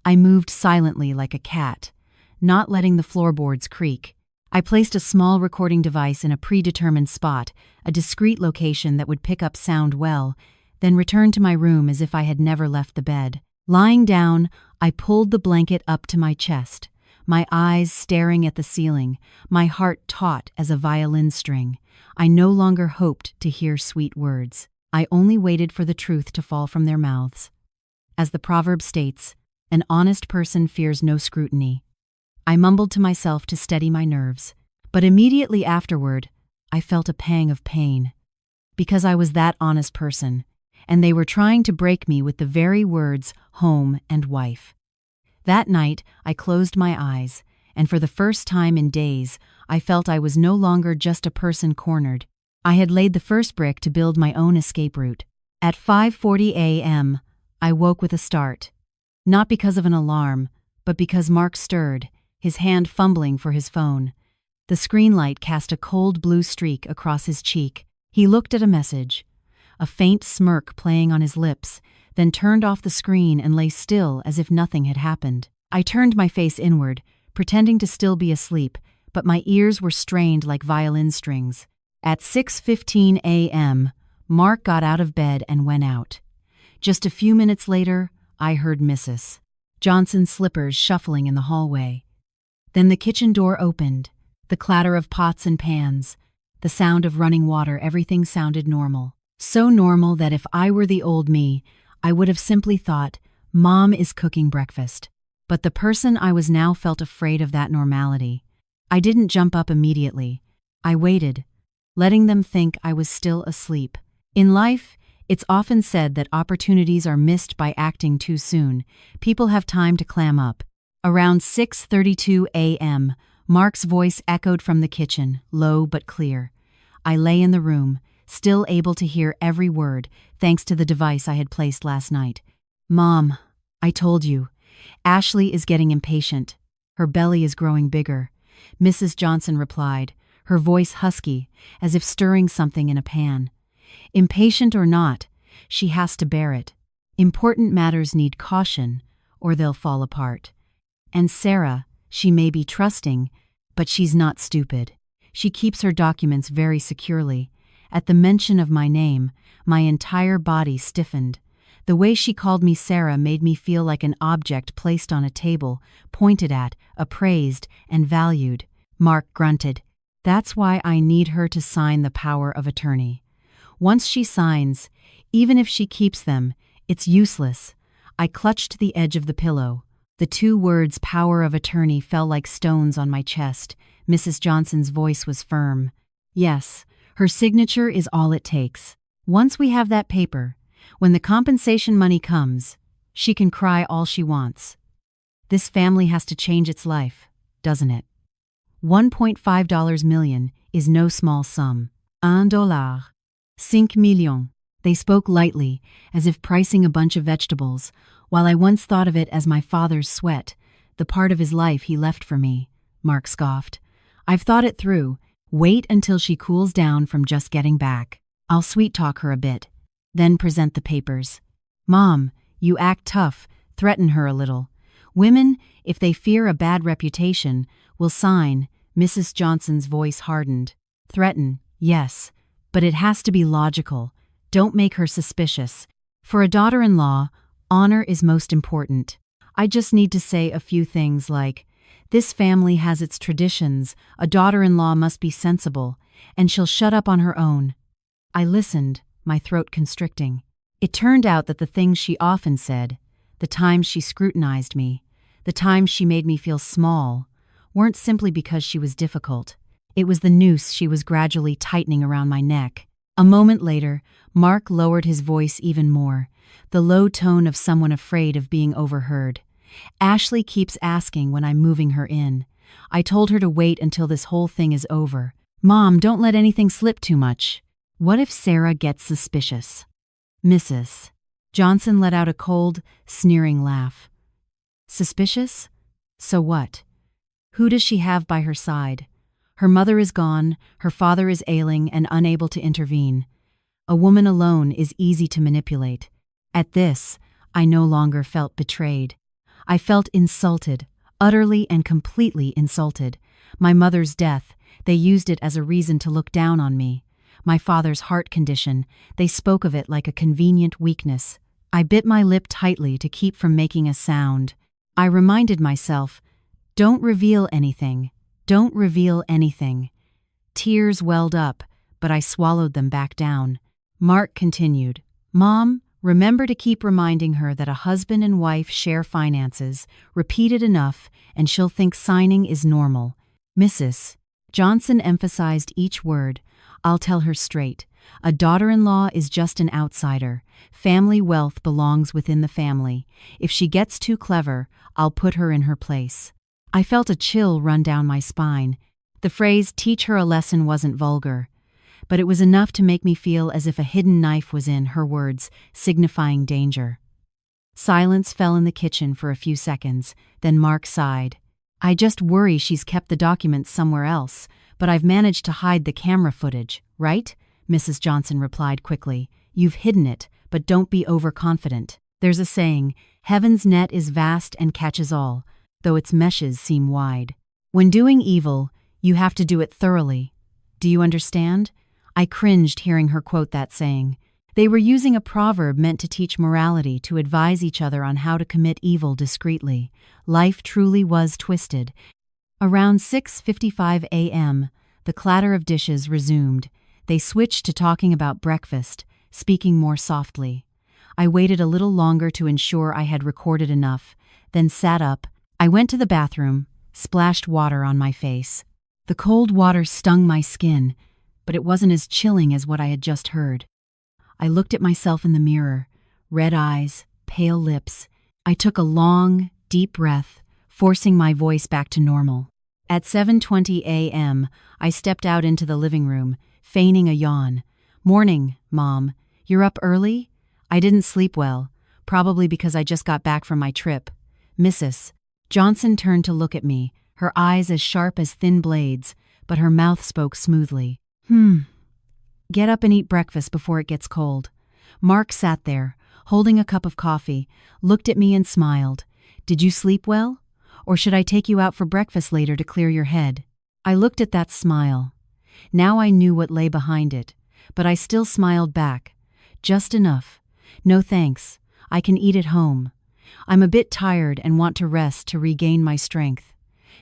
A: I moved silently like a cat, not letting the floorboards creak. I placed a small recording device in a predetermined spot, a discreet location that would pick up sound well, then returned to my room as if I had never left the bed. Lying down, I pulled the blanket up to my chest, my eyes staring at the ceiling, my heart taut as a violin string. I no longer hoped to hear sweet words. I only waited for the truth to fall from their mouths. As the proverb states, an honest person fears no scrutiny. I mumbled to myself to steady my nerves, but immediately afterward, I felt a pang of pain. Because I was that honest person, and they were trying to break me with the very words home and wife. That night, I closed my eyes, and for the first time in days, I felt I was no longer just a person cornered. I had laid the first brick to build my own escape route. At 5:40 a.m., I woke with a start. Not because of an alarm, but because Mark stirred, his hand fumbling for his phone. The screen light cast a cold blue streak across his cheek. He looked at a message, a faint smirk playing on his lips, then turned off the screen and lay still as if nothing had happened. I turned my face inward, pretending to still be asleep, but my ears were strained like violin strings. At 6:15 a.m., Mark got out of bed and went out. Just a few minutes later, I heard Mrs. Johnson's slippers shuffling in the hallway. Then the kitchen door opened. The clatter of pots and pans, the sound of running water, everything sounded normal. So normal that if I were the old me, I would have simply thought, Mom is cooking breakfast. But the person I was now felt afraid of that normality. I didn't jump up immediately. I waited, letting them think I was still asleep. In life, it's often said that opportunities are missed by acting too soon. People have time to clam up. Around 6:32 a.m., Mark's voice echoed from the kitchen, low but clear. I lay in the room, still able to hear every word, thanks to the device I had placed last night. Mom, I told you. Ashley is getting impatient. Her belly is growing bigger. Mrs. Johnson replied, her voice husky, as if stirring something in a pan. Impatient or not, she has to bear it. Important matters need caution, or they'll fall apart. And Sarah, she may be trusting, but she's not stupid. She keeps her documents very securely. At the mention of my name, my entire body stiffened. The way she called me Sarah made me feel like an object placed on a table, pointed at, appraised, and valued. Mark grunted. That's why I need her to sign the power of attorney. Once she signs, even if she keeps them, it's useless. I clutched the edge of the pillow. The two words power of attorney fell like stones on my chest. Mrs. Johnson's voice was firm. Yes, her signature is all it takes. Once we have that paper, when the compensation money comes, she can cry all she wants. This family has to change its life, doesn't it? $1.5 million is no small sum. $1. 5 millions. They spoke lightly, as if pricing a bunch of vegetables, while I once thought of it as my father's sweat, the part of his life he left for me. Mark scoffed. I've thought it through. Wait until she cools down from just getting back. I'll sweet-talk her a bit, then present the papers. Mom, you act tough, threaten her a little. Women, if they fear a bad reputation, will sign. Mrs. Johnson's voice hardened. Threaten, yes, but it has to be logical. Don't make her suspicious. For a daughter-in-law, honor is most important. I just need to say a few things like, this family has its traditions, a daughter-in-law must be sensible, and she'll shut up on her own. I listened, my throat constricting. It turned out that the things she often said, the times she scrutinized me, the times she made me feel small, weren't simply because she was difficult. It was the noose she was gradually tightening around my neck. A moment later, Mark lowered his voice even more, the low tone of someone afraid of being overheard. Ashley keeps asking when I'm moving her in. I told her to wait until this whole thing is over. Mom, don't let anything slip too much. What if Sarah gets suspicious? Mrs. Johnson let out a cold, sneering laugh. Suspicious? So what? Who does she have by her side? Her mother is gone, her father is ailing and unable to intervene. A woman alone is easy to manipulate. At this, I no longer felt betrayed. I felt insulted, utterly and completely insulted. My mother's death, they used it as a reason to look down on me. My father's heart condition, they spoke of it like a convenient weakness. I bit my lip tightly to keep from making a sound. I reminded myself, don't reveal anything. Don't reveal anything. Tears welled up, but I swallowed them back down. Mark continued, Mom, remember to keep reminding her that a husband and wife share finances. Repeat it enough, and she'll think signing is normal. Mrs. Johnson emphasized each word. I'll tell her straight. A daughter-in-law is just an outsider. Family wealth belongs within the family. If she gets too clever, I'll put her in her place. I felt a chill run down my spine. The phrase, teach her a lesson, wasn't vulgar, but it was enough to make me feel as if a hidden knife was in her words, signifying danger. Silence fell in the kitchen for a few seconds, then Mark sighed. I just worry she's kept the documents somewhere else, but I've managed to hide the camera footage, right? Mrs. Johnson replied quickly. You've hidden it, but don't be overconfident. There's a saying, heaven's net is vast and catches all, though its meshes seem wide. When doing evil, you have to do it thoroughly. Do you understand? I cringed hearing her quote that saying. They were using a proverb meant to teach morality, to advise each other on how to commit evil discreetly. Life truly was twisted. Around 6:55 a.m., the clatter of dishes resumed. They switched to talking about breakfast, speaking more softly. I waited a little longer to ensure I had recorded enough, then sat up. I went to the bathroom, splashed water on my face. The cold water stung my skin, but it wasn't as chilling as what I had just heard. I looked at myself in the mirror, red eyes, pale lips. I took a long, deep breath, forcing my voice back to normal. At 7:20 a.m., I stepped out into the living room, feigning a yawn. "Morning, Mom. You're up early?" I didn't sleep well, probably because I just got back from my trip. "Mrs. Johnson turned to look at me, her eyes as sharp as thin blades, but her mouth spoke smoothly. Get up and eat breakfast before it gets cold." Mark sat there, holding a cup of coffee, looked at me and smiled. "Did you sleep well? Or should I take you out for breakfast later to clear your head?" I looked at that smile. Now I knew what lay behind it, but I still smiled back. "Just enough. No thanks. I can eat at home. I'm a bit tired and want to rest to regain my strength."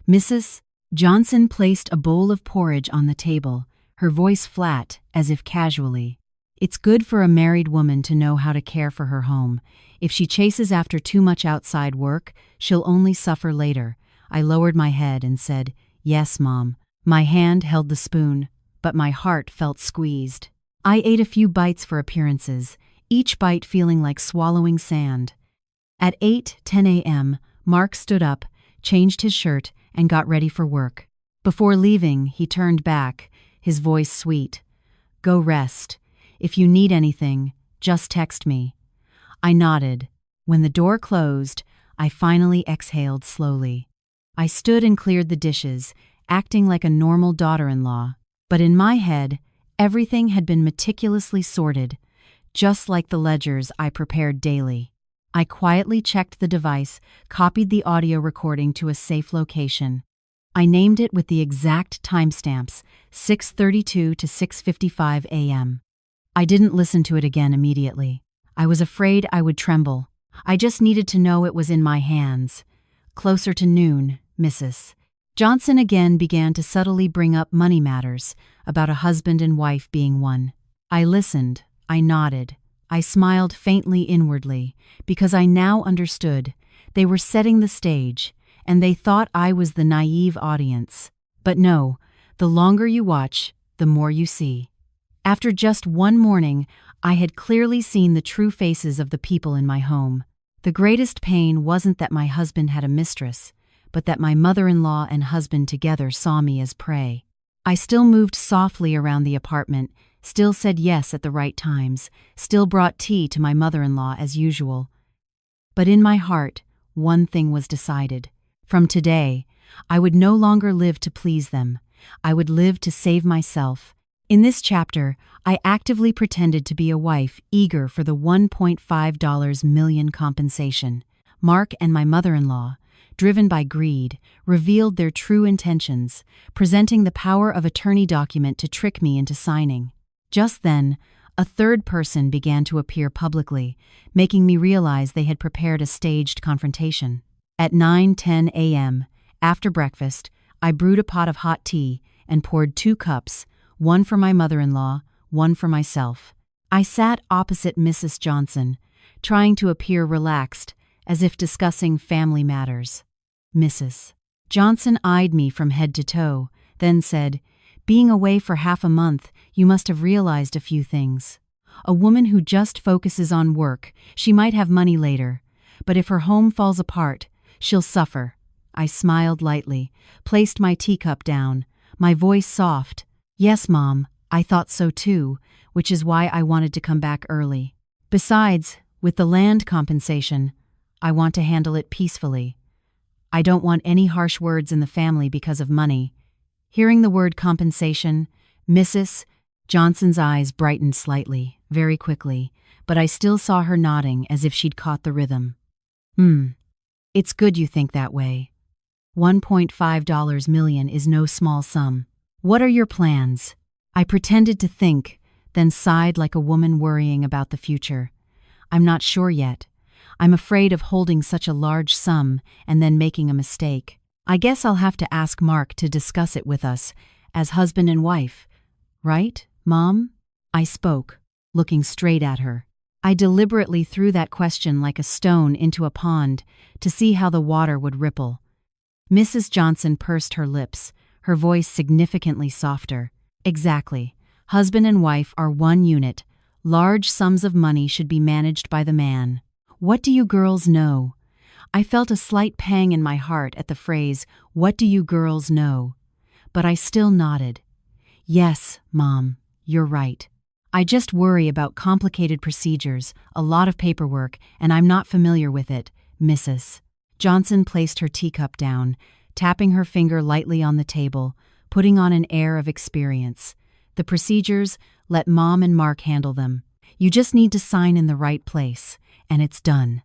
A: Mrs. Johnson placed a bowl of porridge on the table, her voice flat, as if casually. "It's good for a married woman to know how to care for her home. If she chases after too much outside work, she'll only suffer later." I lowered my head and said, "Yes, Mom." My hand held the spoon, but my heart felt squeezed. I ate a few bites for appearances, each bite feeling like swallowing sand. At 8:10 a.m., Mark stood up, changed his shirt, and got ready for work. Before leaving, he turned back, his voice sweet. "Go rest. If you need anything, just text me." I nodded. When the door closed, I finally exhaled slowly. I stood and cleared the dishes, acting like a normal daughter-in-law. But in my head, everything had been meticulously sorted, just like the ledgers I prepared daily. I quietly checked the device, copied the audio recording to a safe location. I named it with the exact timestamps, 6:32 to 6:55 a.m. I didn't listen to it again immediately. I was afraid I would tremble. I just needed to know it was in my hands. Closer to noon, Mrs. Johnson again began to subtly bring up money matters, about a husband and wife being one. I listened, I nodded, I smiled faintly inwardly, because I now understood. They were setting the stage, and they thought I was the naive audience. But no, the longer you watch, the more you see. After just one morning, I had clearly seen the true faces of the people in my home. The greatest pain wasn't that my husband had a mistress, but that my mother-in-law and husband together saw me as prey. I still moved softly around the apartment, still said yes at the right times, still brought tea to my mother-in-law as usual. But in my heart, one thing was decided. From today, I would no longer live to please them. I would live to save myself. In this chapter, I actively pretended to be a wife eager for the $1.5 million compensation. Mark and my mother-in-law, driven by greed, revealed their true intentions, presenting the power of attorney document to trick me into signing. Just then, a third person began to appear publicly, making me realize they had prepared a staged confrontation. At 9:10 a.m., after breakfast, I brewed a pot of hot tea and poured 2 cups, one for my mother-in-law, one for myself. I sat opposite Mrs. Johnson, trying to appear relaxed, as if discussing family matters. Mrs. Johnson eyed me from head to toe, then said, "Being away for half a month, you must have realized a few things. A woman who just focuses on work, she might have money later, but if her home falls apart, she'll suffer." I smiled lightly, placed my teacup down, my voice soft. "Yes, Mom, I thought so too, which is why I wanted to come back early. Besides, with the land compensation, I want to handle it peacefully. I don't want any harsh words in the family because of money." Hearing the word compensation, Mrs. Johnson's eyes brightened slightly, very quickly, but I still saw her nodding as if she'd caught the rhythm. It's good you think that way. $1.5 million is no small sum. What are your plans?" I pretended to think, then sighed like a woman worrying about the future. "I'm not sure yet. I'm afraid of holding such a large sum and then making a mistake." I guess I'll have to ask Mark to discuss it with us, as husband and wife. Right, Mom? I spoke, looking straight at her. I deliberately threw that question like a stone into a pond to see how the water would ripple. Mrs. Johnson pursed her lips, her voice significantly softer. Exactly. Husband and wife are one unit. Large sums of money should be managed by the man. What do you girls know? I felt a slight pang in my heart at the phrase, "What do you girls know?" But I still nodded. Yes, Mom, you're right. I just worry about complicated procedures, a lot of paperwork, and I'm not familiar with it, Mrs. Johnson placed her teacup down, tapping her finger lightly on the table, putting on an air of experience. The procedures, let Mom and Mark handle them. You just need to sign in the right place, and it's done.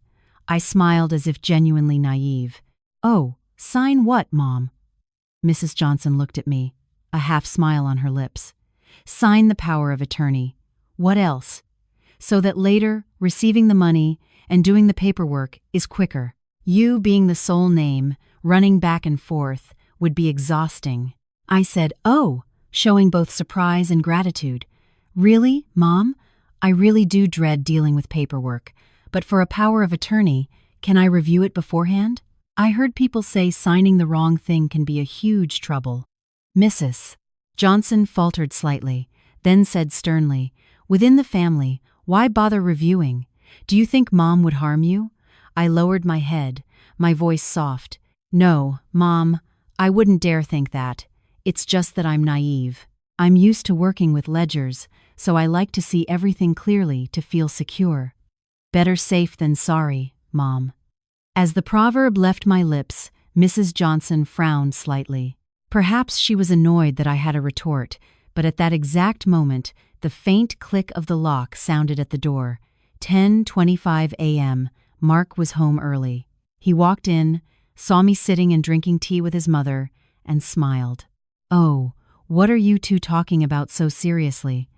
A: I smiled as if genuinely naive. Oh, sign what, Mom? Mrs. Johnson looked at me, a half smile on her lips. Sign the power of attorney. What else? So that later, receiving the money and doing the paperwork is quicker. You being the sole name, running back and forth, would be exhausting. I said, oh, showing both surprise and gratitude. Really, Mom? I really do dread dealing with paperwork, but for a power of attorney, can I review it beforehand? I heard people say signing the wrong thing can be a huge trouble. Mrs. Johnson faltered slightly, then said sternly, within the family, why bother reviewing? Do you think Mom would harm you? I lowered my head, my voice soft. No, Mom, I wouldn't dare think that. It's just that I'm naive. I'm used to working with ledgers, so I like to see everything clearly to feel secure. Better safe than sorry, Mom. As the proverb left my lips, Mrs. Johnson frowned slightly. Perhaps she was annoyed that I had a retort, but at that exact moment, the faint click of the lock sounded at the door. 10:25 a.m. Mark was home early. He walked in, saw me sitting and drinking tea with his mother, and smiled. Oh, what are you two talking about so seriously?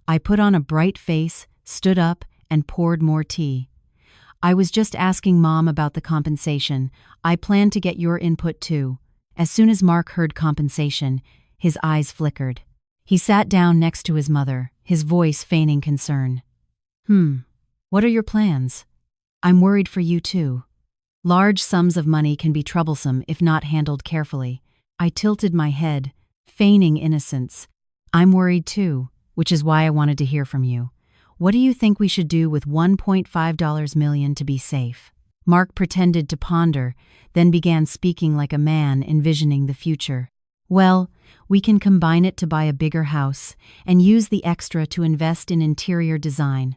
A: I put on a bright face, stood up, and poured more tea. I was just asking Mom about the compensation. I plan to get your input too. As soon as Mark heard compensation, his eyes flickered. He sat down next to his mother, his voice feigning concern. What are your plans? I'm worried for you too. Large sums of money can be troublesome if not handled carefully. I tilted my head, feigning innocence. I'm worried too, which is why I wanted to hear from you. What do you think we should do with $1.5 million to be safe? Mark pretended to ponder, then began speaking like a man envisioning the future. Well, we can combine it to buy a bigger house and use the extra to invest in interior design.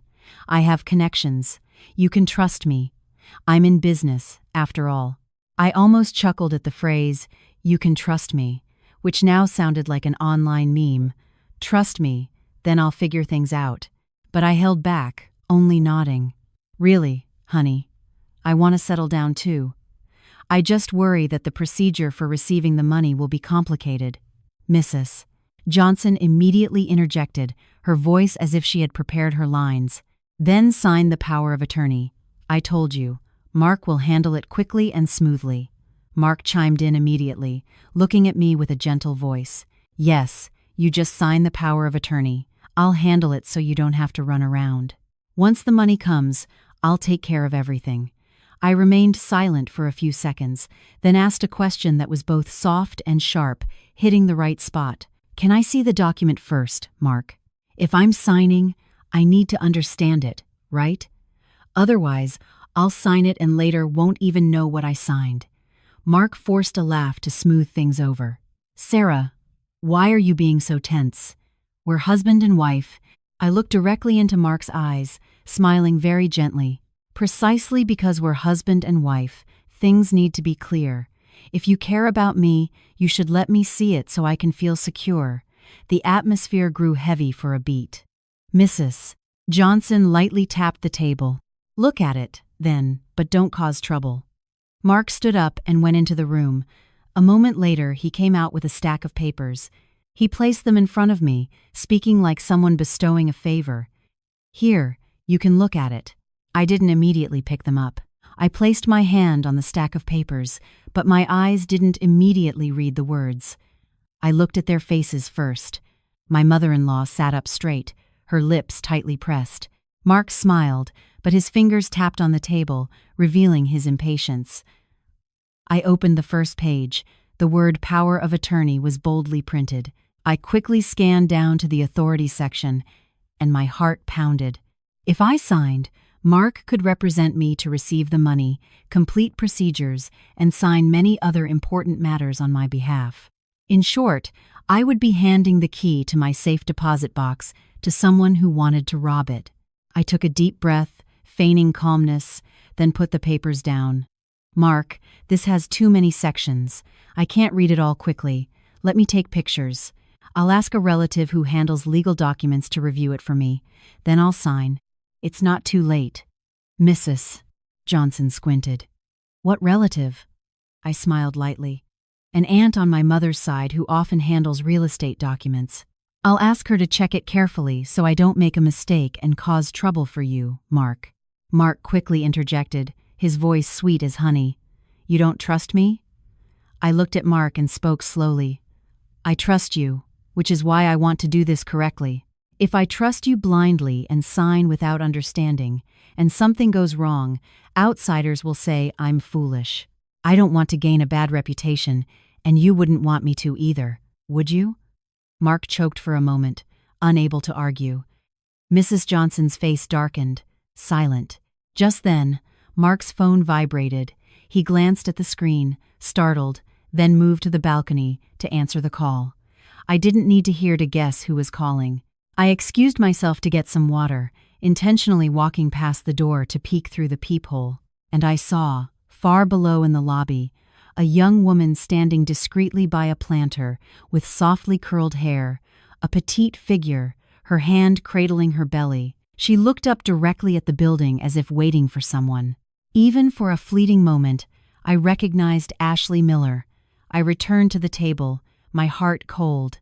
A: I have connections. You can trust me. I'm in business, after all. I almost chuckled at the phrase, "You can trust me," which now sounded like an online meme. Trust me, then I'll figure things out. But I held back, only nodding. Really, honey, I want to settle down too. I just worry that the procedure for receiving the money will be complicated. Mrs. Johnson immediately interjected, her voice as if she had prepared her lines. Then sign the power of attorney. I told you, Mark will handle it quickly and smoothly. Mark chimed in immediately, looking at me with a gentle voice. Yes, you just sign the power of attorney. I'll handle it so you don't have to run around. Once the money comes, I'll take care of everything. I remained silent for a few seconds, then asked a question that was both soft and sharp, hitting the right spot. Can I see the document first, Mark? If I'm signing, I need to understand it, right? Otherwise, I'll sign it and later won't even know what I signed. Mark forced a laugh to smooth things over. Sarah, why are you being so tense? We're husband and wife. I looked directly into Mark's eyes, smiling very gently. Precisely because we're husband and wife, things need to be clear. If you care about me, you should let me see it so I can feel secure. The atmosphere grew heavy for a beat. Mrs. Johnson lightly tapped the table. Look at it, then, but don't cause trouble. Mark stood up and went into the room. A moment later, he came out with a stack of papers. He placed them in front of me, speaking like someone bestowing a favor. Here, you can look at it. I didn't immediately pick them up. I placed my hand on the stack of papers, but my eyes didn't immediately read the words. I looked at their faces first. My mother-in-law sat up straight, her lips tightly pressed. Mark smiled, but his fingers tapped on the table, revealing his impatience. I opened the first page. The word power of attorney was boldly printed. I quickly scanned down to the authority section, and my heart pounded. If I signed, Mark could represent me to receive the money, complete procedures, and sign many other important matters on my behalf. In short, I would be handing the key to my safe deposit box to someone who wanted to rob it. I took a deep breath, feigning calmness, then put the papers down. Mark, this has too many sections. I can't read it all quickly. Let me take pictures. I'll ask a relative who handles legal documents to review it for me. Then I'll sign. It's not too late. Mrs. Johnson squinted. What relative? I smiled lightly. An aunt on my mother's side who often handles real estate documents. I'll ask her to check it carefully so I don't make a mistake and cause trouble for you, Mark. Mark quickly interjected, his voice sweet as honey. You don't trust me? I looked at Mark and spoke slowly. I trust you, which is why I want to do this correctly. If I trust you blindly and sign without understanding, and something goes wrong, outsiders will say I'm foolish. I don't want to gain a bad reputation, and you wouldn't want me to either, would you? Mark choked for a moment, unable to argue. Mrs. Johnson's face darkened, silent. Just then, Mark's phone vibrated. He glanced at the screen, startled, then moved to the balcony to answer the call. I didn't need to hear to guess who was calling. I excused myself to get some water, intentionally walking past the door to peek through the peephole, and I saw, far below in the lobby, a young woman standing discreetly by a planter with softly curled hair, a petite figure, her hand cradling her belly. She looked up directly at the building as if waiting for someone. Even for a fleeting moment, I recognized Ashley Miller. I returned to the table, my heart cold.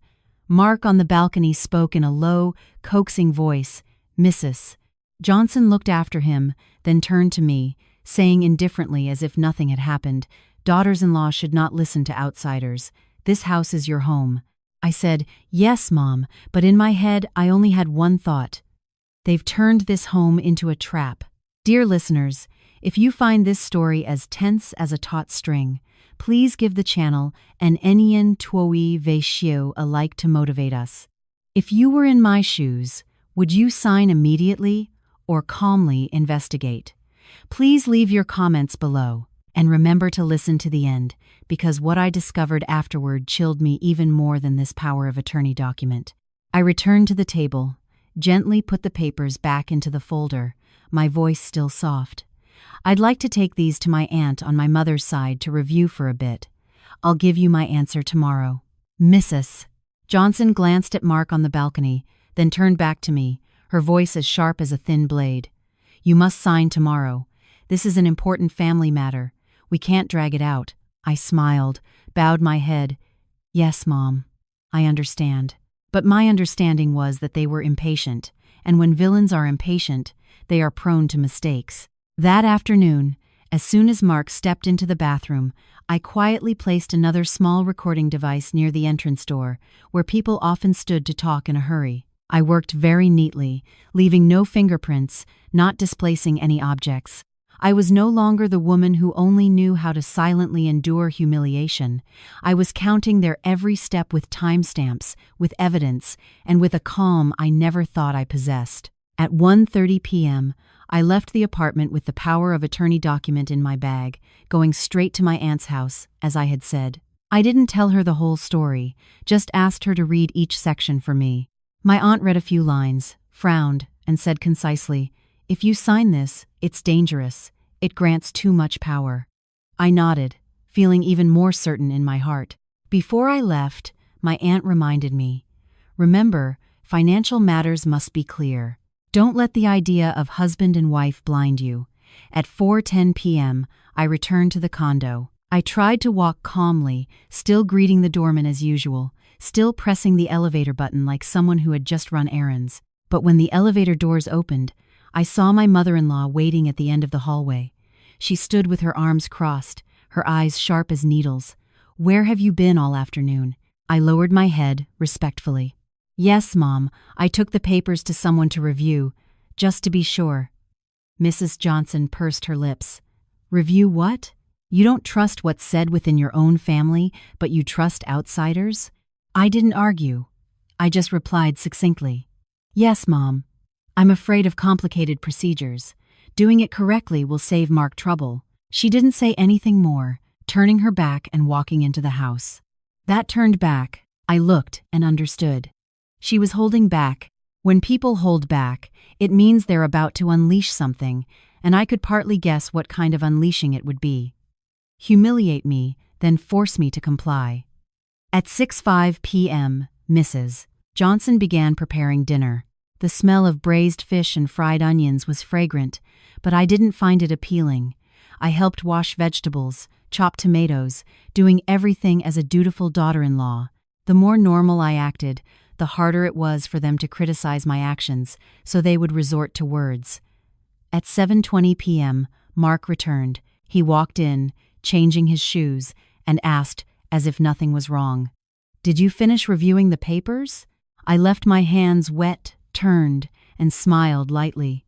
A: Mark on the balcony spoke in a low, coaxing voice, Mrs. Johnson looked after him, then turned to me, saying indifferently as if nothing had happened, daughters-in-law should not listen to outsiders. This house is your home. I said, yes, Mom, but in my head I only had one thought. They've turned this home into a trap. Dear listeners, if you find this story as tense as a taut string, please give the channel an enien tuoi veishio a like to motivate us. If you were in my shoes, would you sign immediately or calmly investigate? Please leave your comments below, and remember to listen to the end, because what I discovered afterward chilled me even more than this power of attorney document. I returned to the table, gently put the papers back into the folder, my voice still soft. I'd like to take these to my aunt on my mother's side to review for a bit. I'll give you my answer tomorrow. Mrs. Johnson glanced at Mark on the balcony, then turned back to me, her voice as sharp as a thin blade. You must sign tomorrow. This is an important family matter. We can't drag it out. I smiled, bowed my head. Yes, Mom. I understand. But my understanding was that they were impatient, and when villains are impatient, they are prone to mistakes. That afternoon, as soon as Mark stepped into the bathroom, I quietly placed another small recording device near the entrance door, where people often stood to talk in a hurry. I worked very neatly, leaving no fingerprints, not displacing any objects. I was no longer the woman who only knew how to silently endure humiliation. I was counting their every step with timestamps, with evidence, and with a calm I never thought I possessed. At 1:30 p.m., I left the apartment with the power of attorney document in my bag, going straight to my aunt's house, as I had said. I didn't tell her the whole story, just asked her to read each section for me. My aunt read a few lines, frowned, and said concisely, "If you sign this, it's dangerous. It grants too much power." I nodded, feeling even more certain in my heart. Before I left, my aunt reminded me, "Remember, financial matters must be clear. Don't let the idea of husband and wife blind you." At 4:10 p.m., I returned to the condo. I tried to walk calmly, still greeting the doorman as usual, still pressing the elevator button like someone who had just run errands. But when the elevator doors opened, I saw my mother-in-law waiting at the end of the hallway. She stood with her arms crossed, her eyes sharp as needles. "Where have you been all afternoon?" I lowered my head, respectfully. "Yes, Mom, I took the papers to someone to review, just to be sure." Mrs. Johnson pursed her lips. "Review what? You don't trust what's said within your own family, but you trust outsiders?" I didn't argue. I just replied succinctly. "Yes, Mom. I'm afraid of complicated procedures. Doing it correctly will save Mark trouble." She didn't say anything more, turning her back and walking into the house. That turned back, I looked and understood. She was holding back. When people hold back, it means they're about to unleash something, and I could partly guess what kind of unleashing it would be. Humiliate me, then force me to comply. At 6:05 p.m., Mrs. Johnson began preparing dinner. The smell of braised fish and fried onions was fragrant, but I didn't find it appealing. I helped wash vegetables, chop tomatoes, doing everything as a dutiful daughter-in-law. The more normal I acted, the harder it was for them to criticize my actions, so they would resort to words. At 7:20 p.m., Mark returned. He walked in, changing his shoes, and asked, as if nothing was wrong, "Did you finish reviewing the papers?" I left my hands wet, turned, and smiled lightly.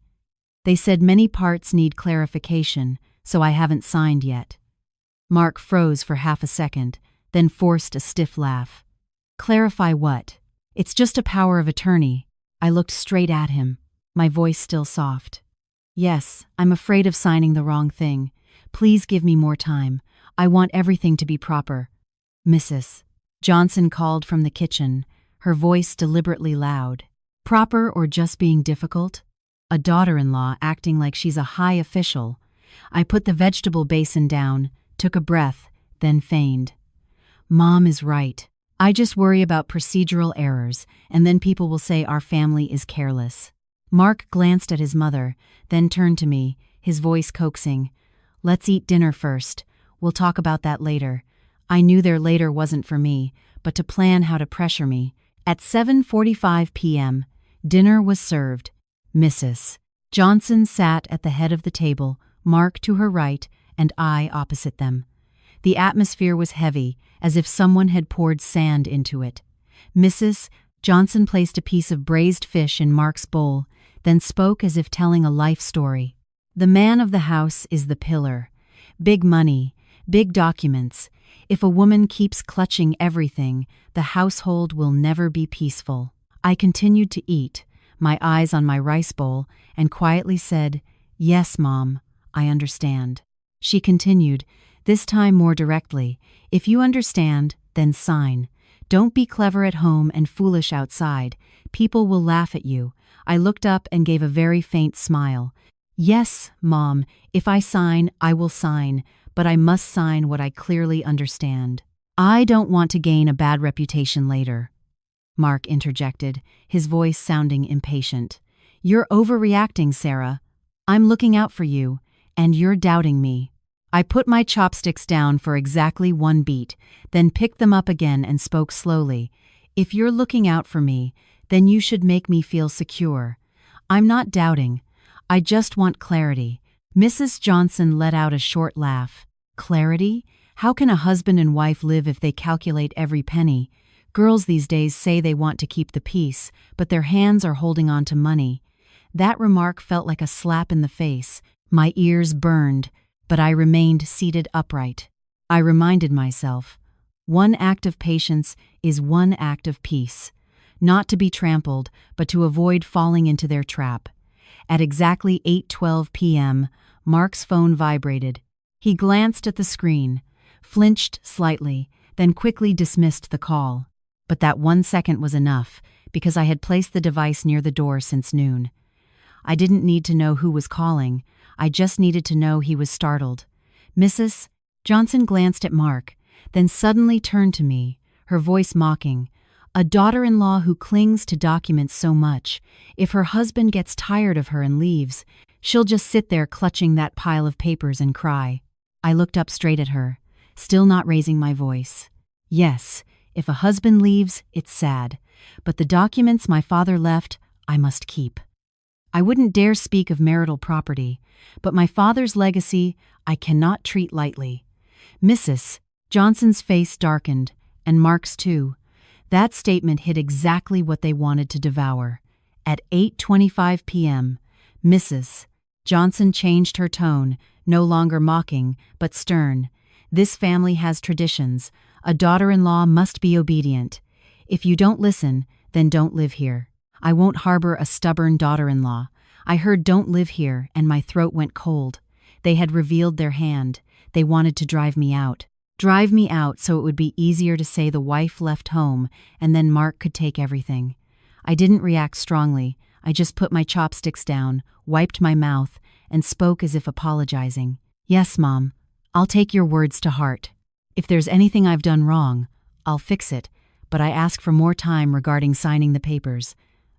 A: "They said many parts need clarification, so I haven't signed yet." Mark froze for half a second, then forced a stiff laugh. "Clarify what? It's just a power of attorney." I looked straight at him, my voice still soft. "Yes, I'm afraid of signing the wrong thing. Please give me more time. I want everything to be proper." "Mrs. Johnson called from the kitchen, her voice deliberately loud. "Proper or just being difficult?" A daughter-in-law acting like she's a high official. I put the vegetable basin down, took a breath, then feigned. "Mom is right. I just worry about procedural errors, and then people will say our family is careless." Mark glanced at his mother, then turned to me, his voice coaxing. "Let's eat dinner first. We'll talk about that later." I knew their later wasn't for me, but to plan how to pressure me. At 7:45 p.m., dinner was served. Mrs. Johnson sat at the head of the table, Mark to her right, and I opposite them. The atmosphere was heavy, as if someone had poured sand into it. Mrs. Johnson placed a piece of braised fish in Mark's bowl, then spoke as if telling a life story. "The man of the house is the pillar. Big money, big documents. If a woman keeps clutching everything, the household will never be peaceful." I continued to eat, my eyes on my rice bowl, and quietly said, "Yes, Mom, I understand." She continued, this time more directly, "If you understand, then sign. Don't be clever at home and foolish outside. People will laugh at you." I looked up and gave a very faint smile. "Yes, Mom, if I sign, I will sign, but I must sign what I clearly understand. I don't want to gain a bad reputation later." Mark interjected, his voice sounding impatient. "You're overreacting, Sarah. I'm looking out for you, and you're doubting me." I put my chopsticks down for exactly one beat, then picked them up again and spoke slowly. "If you're looking out for me, then you should make me feel secure. I'm not doubting. I just want clarity." Mrs. Johnson let out a short laugh. "Clarity? How can a husband and wife live if they calculate every penny? Girls these days say they want to keep the peace, but their hands are holding on to money." That remark felt like a slap in the face. My ears burned, but I remained seated upright. I reminded myself, one act of patience is one act of peace. Not to be trampled, but to avoid falling into their trap. At exactly 8:12 p.m., Mark's phone vibrated. He glanced at the screen, flinched slightly, then quickly dismissed the call. But that 1 second was enough, because I had placed the device near the door since noon. I didn't need to know who was calling. I just needed to know he was startled. Mrs. Johnson glanced at Mark, then suddenly turned to me, her voice mocking. "A daughter-in-law who clings to documents so much, if her husband gets tired of her and leaves, she'll just sit there clutching that pile of papers and cry." I looked up straight at her, still not raising my voice. "Yes, if a husband leaves, it's sad, but the documents my father left, I must keep." I wouldn't dare speak of marital property, but my father's legacy I cannot treat lightly. Mrs. Johnson's face darkened, and Mark's too. That statement hit exactly what they wanted to devour. At 8:25 p.m., Mrs. Johnson changed her tone, no longer mocking, but stern. This family has traditions. A daughter-in-law must be obedient. If you don't listen, then don't live here. I won't harbor a stubborn daughter-in-law. I heard "don't live here," and my throat went cold. They had revealed their hand. They wanted to drive me out. Drive me out so it would be easier to say the wife left home, and then Mark could take everything. I didn't react strongly. I just put my chopsticks down, wiped my mouth, and spoke as if apologizing. "Yes, Mom. I'll take your words to heart. If there's anything I've done wrong, I'll fix it, but I ask for more time regarding signing the papers."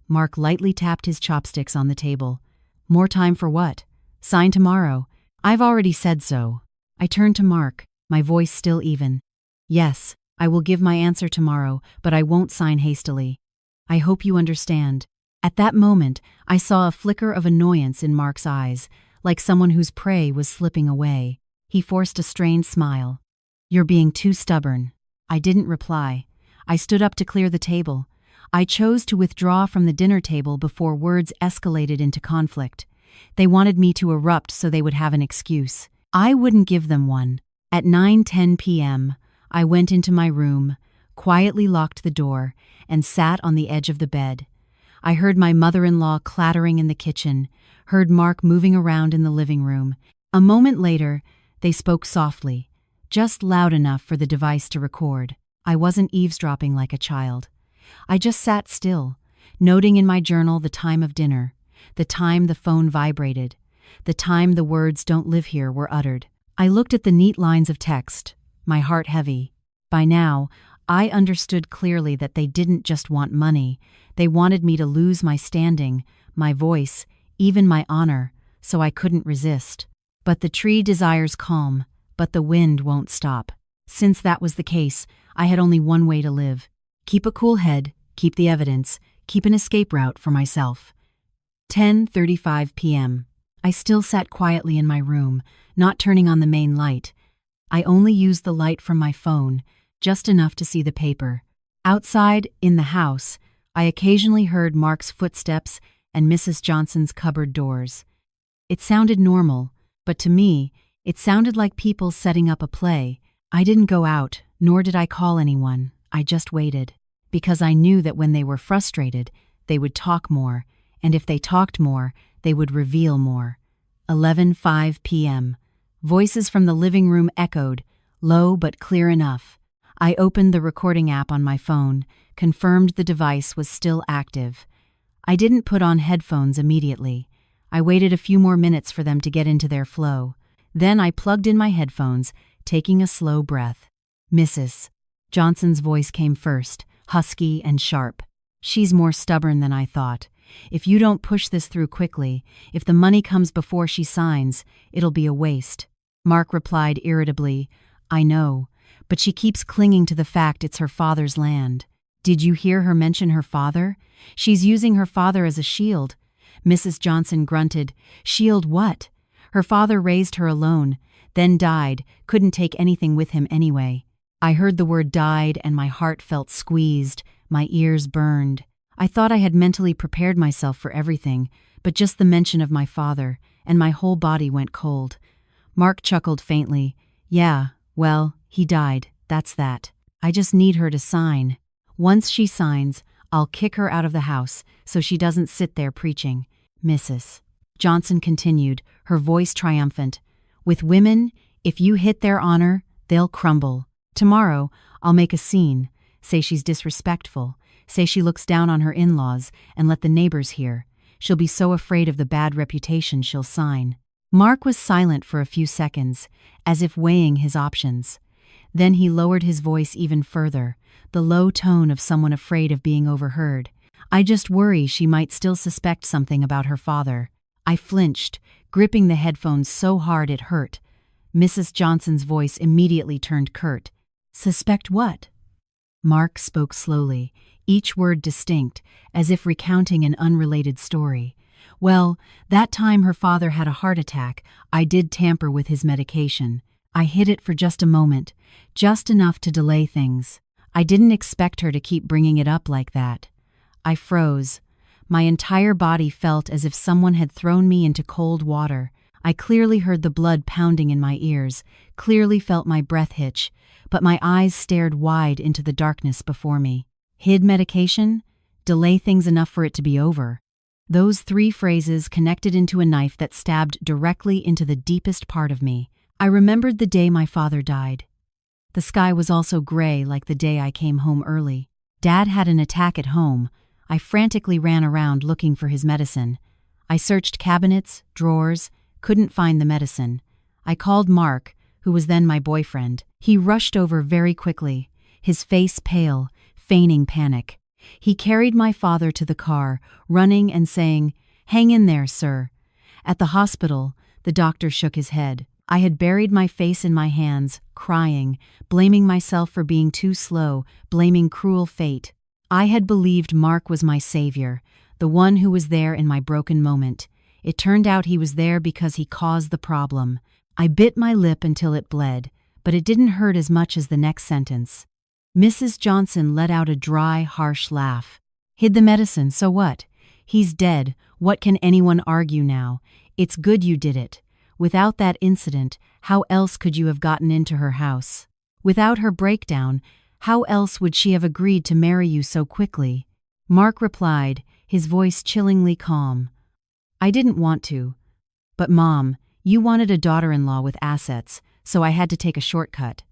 A: Mark lightly tapped his chopsticks on the table. "More time for what? Sign tomorrow. I've already said so." I turned to Mark, my voice still even. "Yes, I will give my answer tomorrow, but I won't sign hastily. I hope you understand." At that moment, I saw a flicker of annoyance in Mark's eyes, like someone whose prey was slipping away. He forced a strained smile. "You're being too stubborn." I didn't reply. I stood up to clear the table. I chose to withdraw from the dinner table before words escalated into conflict. They wanted me to erupt so they would have an excuse. I wouldn't give them one. At 9:10 p.m., I went into my room, quietly locked the door, and sat on the edge of the bed. I heard my mother-in-law clattering in the kitchen, heard Mark moving around in the living room. A moment later, they spoke softly, just loud enough for the device to record. I wasn't eavesdropping like a child. I just sat still, noting in my journal the time of dinner, the time the phone vibrated, the time the words "don't live here" were uttered. I looked at the neat lines of text, my heart heavy. By now, I understood clearly that they didn't just want money. They wanted me to lose my standing, my voice, even my honor, so I couldn't resist. But the tree desires calm, but the wind won't stop. Since that was the case, I had only one way to live. Keep a cool head, keep the evidence, keep an escape route for myself. 10:35 p.m. I still sat quietly in my room, not turning on the main light. I only used the light from my phone, just enough to see the paper. Outside, in the house, I occasionally heard Mark's footsteps and Mrs. Johnson's cupboard doors. It sounded normal, but to me, it sounded like people setting up a play. I didn't go out, nor did I call anyone. I just waited, because I knew that when they were frustrated, they would talk more, and if they talked more, they would reveal more. 11:05 p.m. Voices from the living room echoed, low but clear enough. I opened the recording app on my phone, confirmed the device was still active. I didn't put on headphones immediately. I waited a few more minutes for them to get into their flow. Then I plugged in my headphones, taking a slow breath. Mrs. Johnson's voice came first, husky and sharp. "She's more stubborn than I thought. If you don't push this through quickly, if the money comes before she signs, it'll be a waste." Mark replied irritably, "I know, but she keeps clinging to the fact it's her father's land." "Did you hear her mention her father? She's using her father as a shield." Mrs. Johnson grunted. "Shield what? Her father raised her alone, then died, couldn't take anything with him anyway." I heard the word "died" and my heart felt squeezed, my ears burned. I thought I had mentally prepared myself for everything, but just the mention of my father, and my whole body went cold. Mark chuckled faintly. "Yeah, well, he died, that's that. I just need her to sign. Once she signs, I'll kick her out of the house so she doesn't sit there preaching." Mrs. Johnson continued, her voice triumphant. "With women, if you hit their honor, they'll crumble. Tomorrow, I'll make a scene, say she's disrespectful, say she looks down on her in-laws, and let the neighbors hear. She'll be so afraid of the bad reputation she'll sign." Mark was silent for a few seconds, as if weighing his options. Then he lowered his voice even further, the low tone of someone afraid of being overheard. "I just worry she might still suspect something about her father." I flinched, gripping the headphones so hard it hurt. Mrs. Johnson's voice immediately turned curt. "Suspect what?" Mark spoke slowly, each word distinct, as if recounting an unrelated story. Well, that time her father had a heart attack, I did tamper with his medication. I hid it for just a moment, just enough to delay things. I didn't expect her to keep bringing it up like that. I froze. My entire body felt as if someone had thrown me into cold water. I clearly heard the blood pounding in my ears, clearly felt my breath hitch, but my eyes stared wide into the darkness before me. Hid medication? Delay things enough for it to be over. Those 3 phrases connected into a knife that stabbed directly into the deepest part of me. I remembered the day my father died. The sky was also gray like the day I came home early. Dad had an attack at home. I frantically ran around looking for his medicine. I searched cabinets, drawers, couldn't find the medicine. I called Mark, who was then my boyfriend. He rushed over very quickly, his face pale, feigning panic. He carried my father to the car, running and saying, "Hang in there, sir." At the hospital, the doctor shook his head. I had buried my face in my hands, crying, blaming myself for being too slow, blaming cruel fate. I had believed Mark was my savior, the one who was there in my broken moment. It turned out he was there because he caused the problem. I bit my lip until it bled, but it didn't hurt as much as the next sentence. Mrs. Johnson let out a dry, harsh laugh. "Hid the medicine, so what? He's dead. What can anyone argue now? It's good you did it. Without that incident, how else could you have gotten into her house? Without her breakdown, how else would she have agreed to marry you so quickly?" Mark replied, his voice chillingly calm. "I didn't want to. But Mom, you wanted a daughter-in-law with assets, so I had to take a shortcut.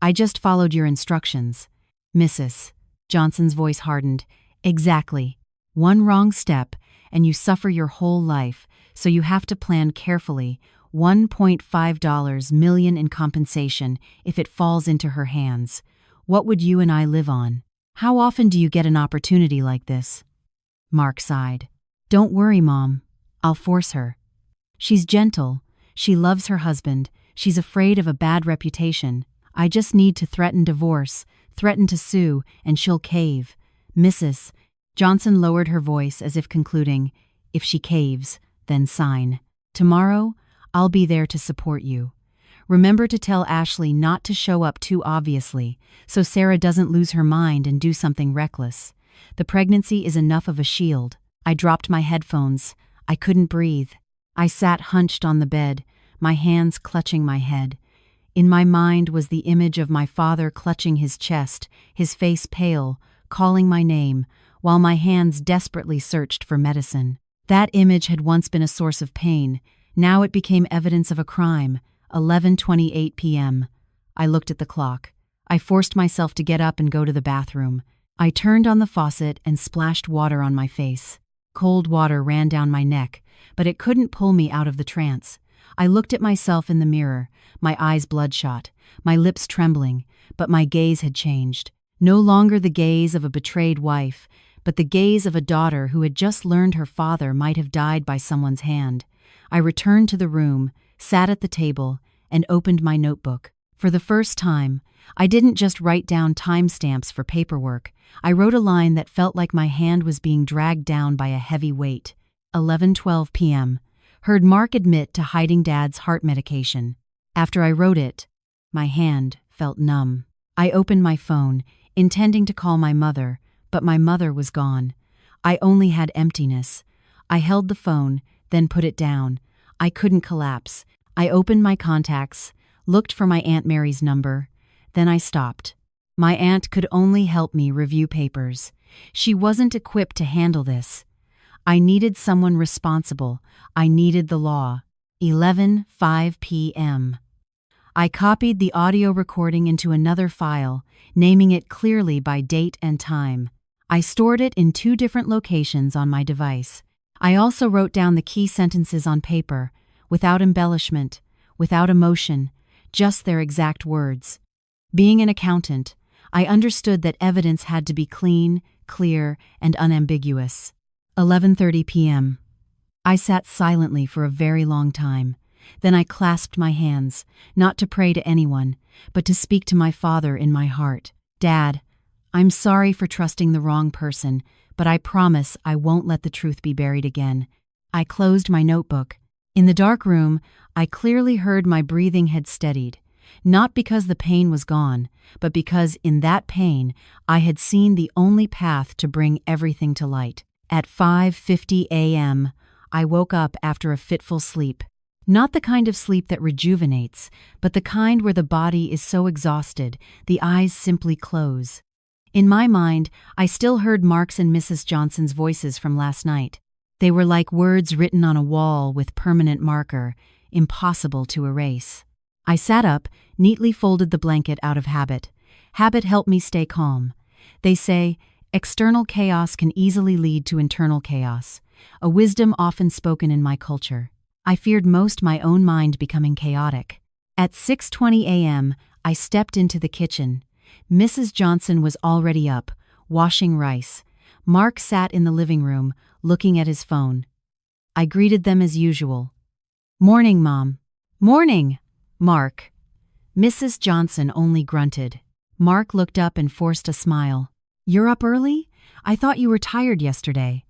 A: I just followed your instructions." "Mrs." Johnson's voice hardened. "Exactly. One wrong step, and you suffer your whole life, so you have to plan carefully. $1.5 million in compensation if it falls into her hands. What would you and I live on? How often do you get an opportunity like this?" Mark sighed. "Don't worry, Mom. I'll force her. She's gentle. She loves her husband. She's afraid of a bad reputation. I just need to threaten divorce, threaten to sue, and she'll cave. Mrs." Johnson lowered her voice as if concluding, "If she caves, then sign. Tomorrow, I'll be there to support you. Remember to tell Ashley not to show up too obviously, so Sarah doesn't lose her mind and do something reckless. The pregnancy is enough of a shield." I dropped my headphones. I couldn't breathe. I sat hunched on the bed, my hands clutching my head. In my mind was the image of my father clutching his chest, his face pale, calling my name, while my hands desperately searched for medicine. That image had once been a source of pain. Now it became evidence of a crime. 11:28 p.m. I looked at the clock. I forced myself to get up and go to the bathroom. I turned on the faucet and splashed water on my face. Cold water ran down my neck, but it couldn't pull me out of the trance. I looked at myself in the mirror, my eyes bloodshot, my lips trembling, but my gaze had changed. No longer the gaze of a betrayed wife, but the gaze of a daughter who had just learned her father might have died by someone's hand. I returned to the room, sat at the table, and opened my notebook. For the first time, I didn't just write down timestamps for paperwork. I wrote a line that felt like my hand was being dragged down by a heavy weight. 11:12 p.m. Heard Mark admit to hiding Dad's heart medication. After I wrote it, my hand felt numb. I opened my phone, intending to call my mother, but my mother was gone. I only had emptiness. I held the phone, then put it down. I couldn't collapse. I opened my contacts, looked for my Aunt Mary's number. Then I stopped. My aunt could only help me review papers. She wasn't equipped to handle this. I needed someone responsible. I needed the law. 11:05 p.m. I copied the audio recording into another file, naming it clearly by date and time. I stored it in 2 different locations on my device. I also wrote down the key sentences on paper, without embellishment, without emotion, just their exact words. Being an accountant, I understood that evidence had to be clean, clear, and unambiguous. 11:30 p.m. I sat silently for a very long time. Then I clasped my hands, not to pray to anyone, but to speak to my father in my heart. "Dad, I'm sorry for trusting the wrong person, but I promise I won't let the truth be buried again. I closed my notebook. In the dark room, I clearly heard my breathing had steadied, not because the pain was gone, but because in that pain I had seen the only path to bring everything to light. At 5:50 a.m., I woke up after a fitful sleep. Not the kind of sleep that rejuvenates, but the kind where the body is so exhausted, the eyes simply close. In my mind, I still heard Mark's and Mrs. Johnson's voices from last night. They were like words written on a wall with permanent marker, impossible to erase. I sat up, neatly folded the blanket out of habit. Habit helped me stay calm. They say, external chaos can easily lead to internal chaos, a wisdom often spoken in my culture. I feared most my own mind becoming chaotic. At 6:20 a.m., I stepped into the kitchen. Mrs. Johnson was already up, washing rice. Mark sat in the living room, looking at his phone. I greeted them as usual. "Morning, Mom." "Morning, Mark." Mrs. Johnson only grunted. Mark looked up and forced a smile. "You're up early? I thought you were tired yesterday."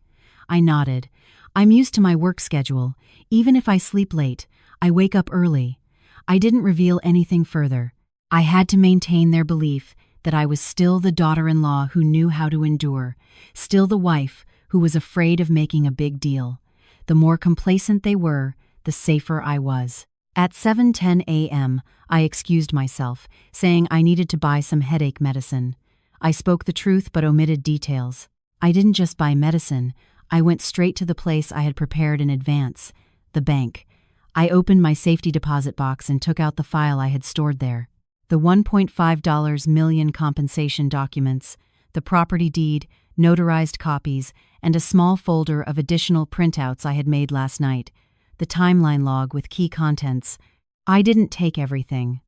A: I nodded. I'm used to my work schedule. Even if I sleep late, I wake up early. I didn't reveal anything further. I had to maintain their belief that I was still the daughter-in-law who knew how to endure, still the wife who was afraid of making a big deal. The more complacent they were, the safer I was. At 7:10 a.m., I excused myself, saying I needed to buy some headache medicine. I spoke the truth but omitted details. I didn't just buy medicine. I went straight to the place I had prepared in advance, the bank. I opened my safety deposit box and took out the file I had stored there. The $1.5 million compensation documents, the property deed, notarized copies, and a small folder of additional printouts I had made last night, the timeline log with key contents. I didn't take everything.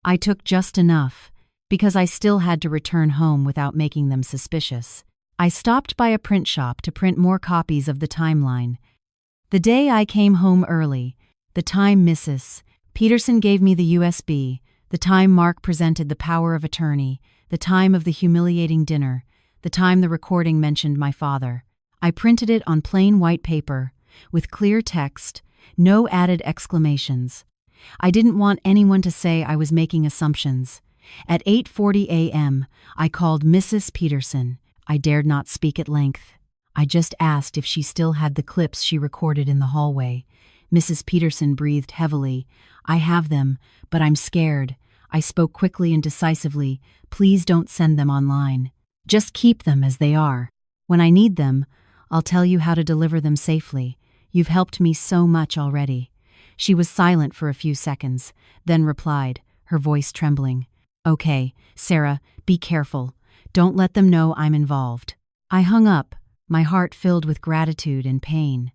A: I took just enough, because I still had to return home without making them suspicious. I stopped by a print shop to print more copies of the timeline. The day I came home early, the time Mrs. Peterson gave me the USB, the time Mark presented the power of attorney, the time of the humiliating dinner, the time the recording mentioned my father. I printed it on plain white paper, with clear text, no added exclamations. I didn't want anyone to say I was making assumptions. At 8:40 a.m., I called Mrs. Peterson. I dared not speak at length. I just asked if she still had the clips she recorded in the hallway. Mrs. Peterson breathed heavily. "I have them, but I'm scared." I spoke quickly and decisively. "Please don't send them online. Just keep them as they are. When I need them, I'll tell you how to deliver them safely. You've helped me so much already." She was silent for a few seconds, then replied, her voice trembling. "Okay, Sarah, be careful. Don't let them know I'm involved." I hung up, my heart filled with gratitude and pain.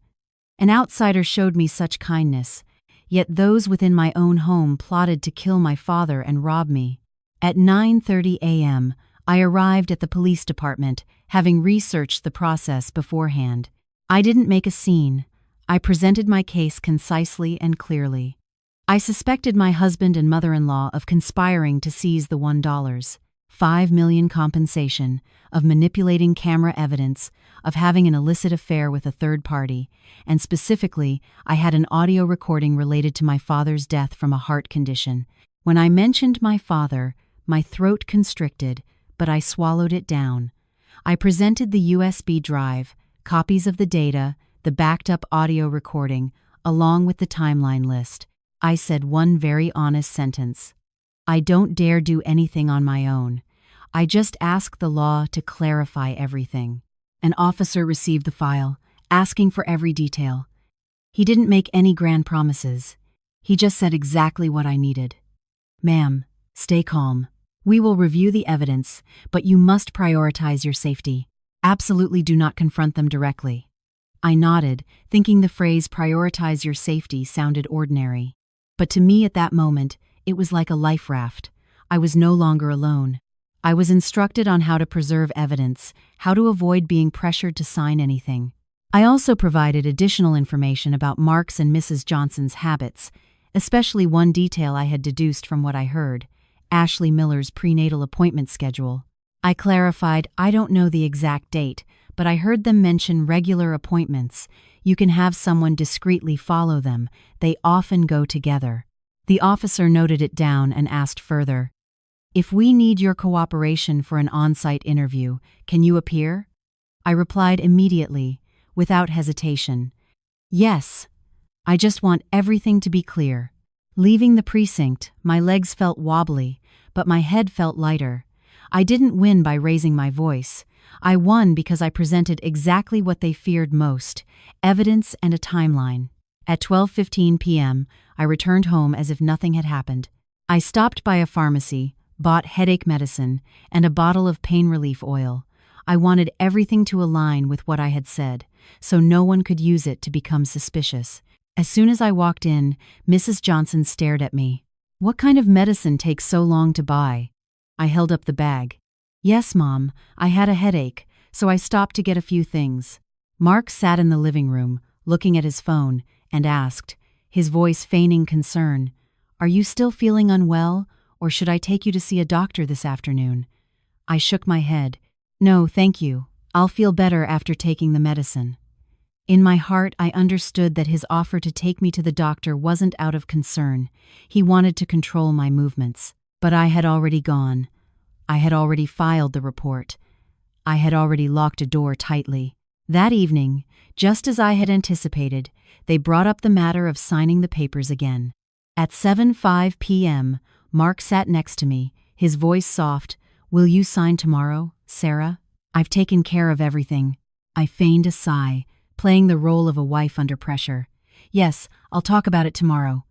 A: An outsider showed me such kindness, yet those within my own home plotted to kill my father and rob me. At 9:30 a.m., I arrived at the police department, having researched the process beforehand. I didn't make a scene. I presented my case concisely and clearly. I suspected my husband and mother-in-law of conspiring to seize the $1.5 million compensation, of manipulating camera evidence, of having an illicit affair with a third party, and specifically, I had an audio recording related to my father's death from a heart condition. When I mentioned my father, my throat constricted, but I swallowed it down. I presented the USB drive, copies of the data, the backed-up audio recording, along with the timeline list. I said one very honest sentence. I don't dare do anything on my own. I just ask the law to clarify everything. An officer received the file, asking for every detail. He didn't make any grand promises. He just said exactly what I needed. "Ma'am, stay calm. We will review the evidence, but you must prioritize your safety. Absolutely do not confront them directly." I nodded, thinking the phrase "prioritize your safety" sounded ordinary. But to me at that moment, it was like a life raft. I was no longer alone. I was instructed on how to preserve evidence, how to avoid being pressured to sign anything. I also provided additional information about Mark's and Mrs. Johnson's habits, especially one detail I had deduced from what I heard: Ashley Miller's prenatal appointment schedule. I clarified, I don't know the exact date, but I heard them mention regular appointments. You can have someone discreetly follow them. They often go together. The officer noted it down and asked further, "If we need your cooperation for an on-site interview, can you appear?" I replied immediately, without hesitation, "Yes. I just want everything to be clear." Leaving the precinct, my legs felt wobbly, but my head felt lighter. I didn't win by raising my voice. I won because I presented exactly what they feared most: evidence and a timeline. At 12:15 p.m., I returned home as if nothing had happened. I stopped by a pharmacy, bought headache medicine, and a bottle of pain relief oil. I wanted everything to align with what I had said, so no one could use it to become suspicious. As soon as I walked in, Mrs. Johnson stared at me. "What kind of medicine takes so long to buy?" I held up the bag. "Yes, Mom, I had a headache, so I stopped to get a few things." Mark sat in the living room, looking at his phone, and asked, his voice feigning concern, "Are you still feeling unwell, or should I take you to see a doctor this afternoon?" I shook my head. "No, thank you. I'll feel better after taking the medicine." In my heart, I understood that his offer to take me to the doctor wasn't out of concern. He wanted to control my movements. But I had already gone. I had already filed the report. I had already locked a door tightly. That evening, just as I had anticipated, they brought up the matter of signing the papers again. At 7:05 p.m., Mark sat next to me, his voice soft. "Will you sign tomorrow, Sarah? I've taken care of everything." I feigned a sigh, playing the role of a wife under pressure. "Yes, I'll talk about it tomorrow."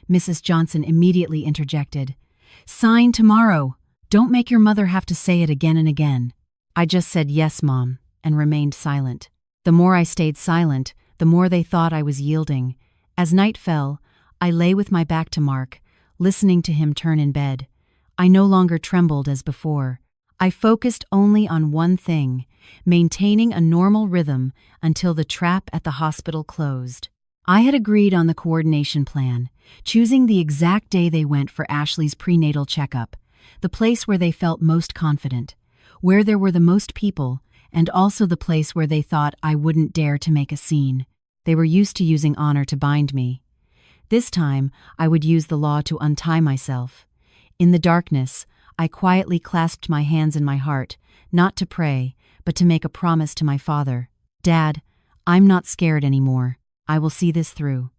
A: Mrs. Johnson immediately interjected. "Sign tomorrow. Don't make your mother have to say it again and again." I just said, "Yes, Mom," and remained silent. The more I stayed silent, the more they thought I was yielding. As night fell, I lay with my back to Mark, listening to him turn in bed. I no longer trembled as before. I focused only on one thing: maintaining a normal rhythm until the trap at the hospital closed. I had agreed on the coordination plan, choosing the exact day they went for Ashley's prenatal checkup, the place where they felt most confident, where there were the most people, and also the place where they thought I wouldn't dare to make a scene. They were used to using honor to bind me. This time, I would use the law to untie myself. In the darkness, I quietly clasped my hands in my heart, not to pray, but to make a promise to my father. "Dad, I'm not scared anymore. I will see this through."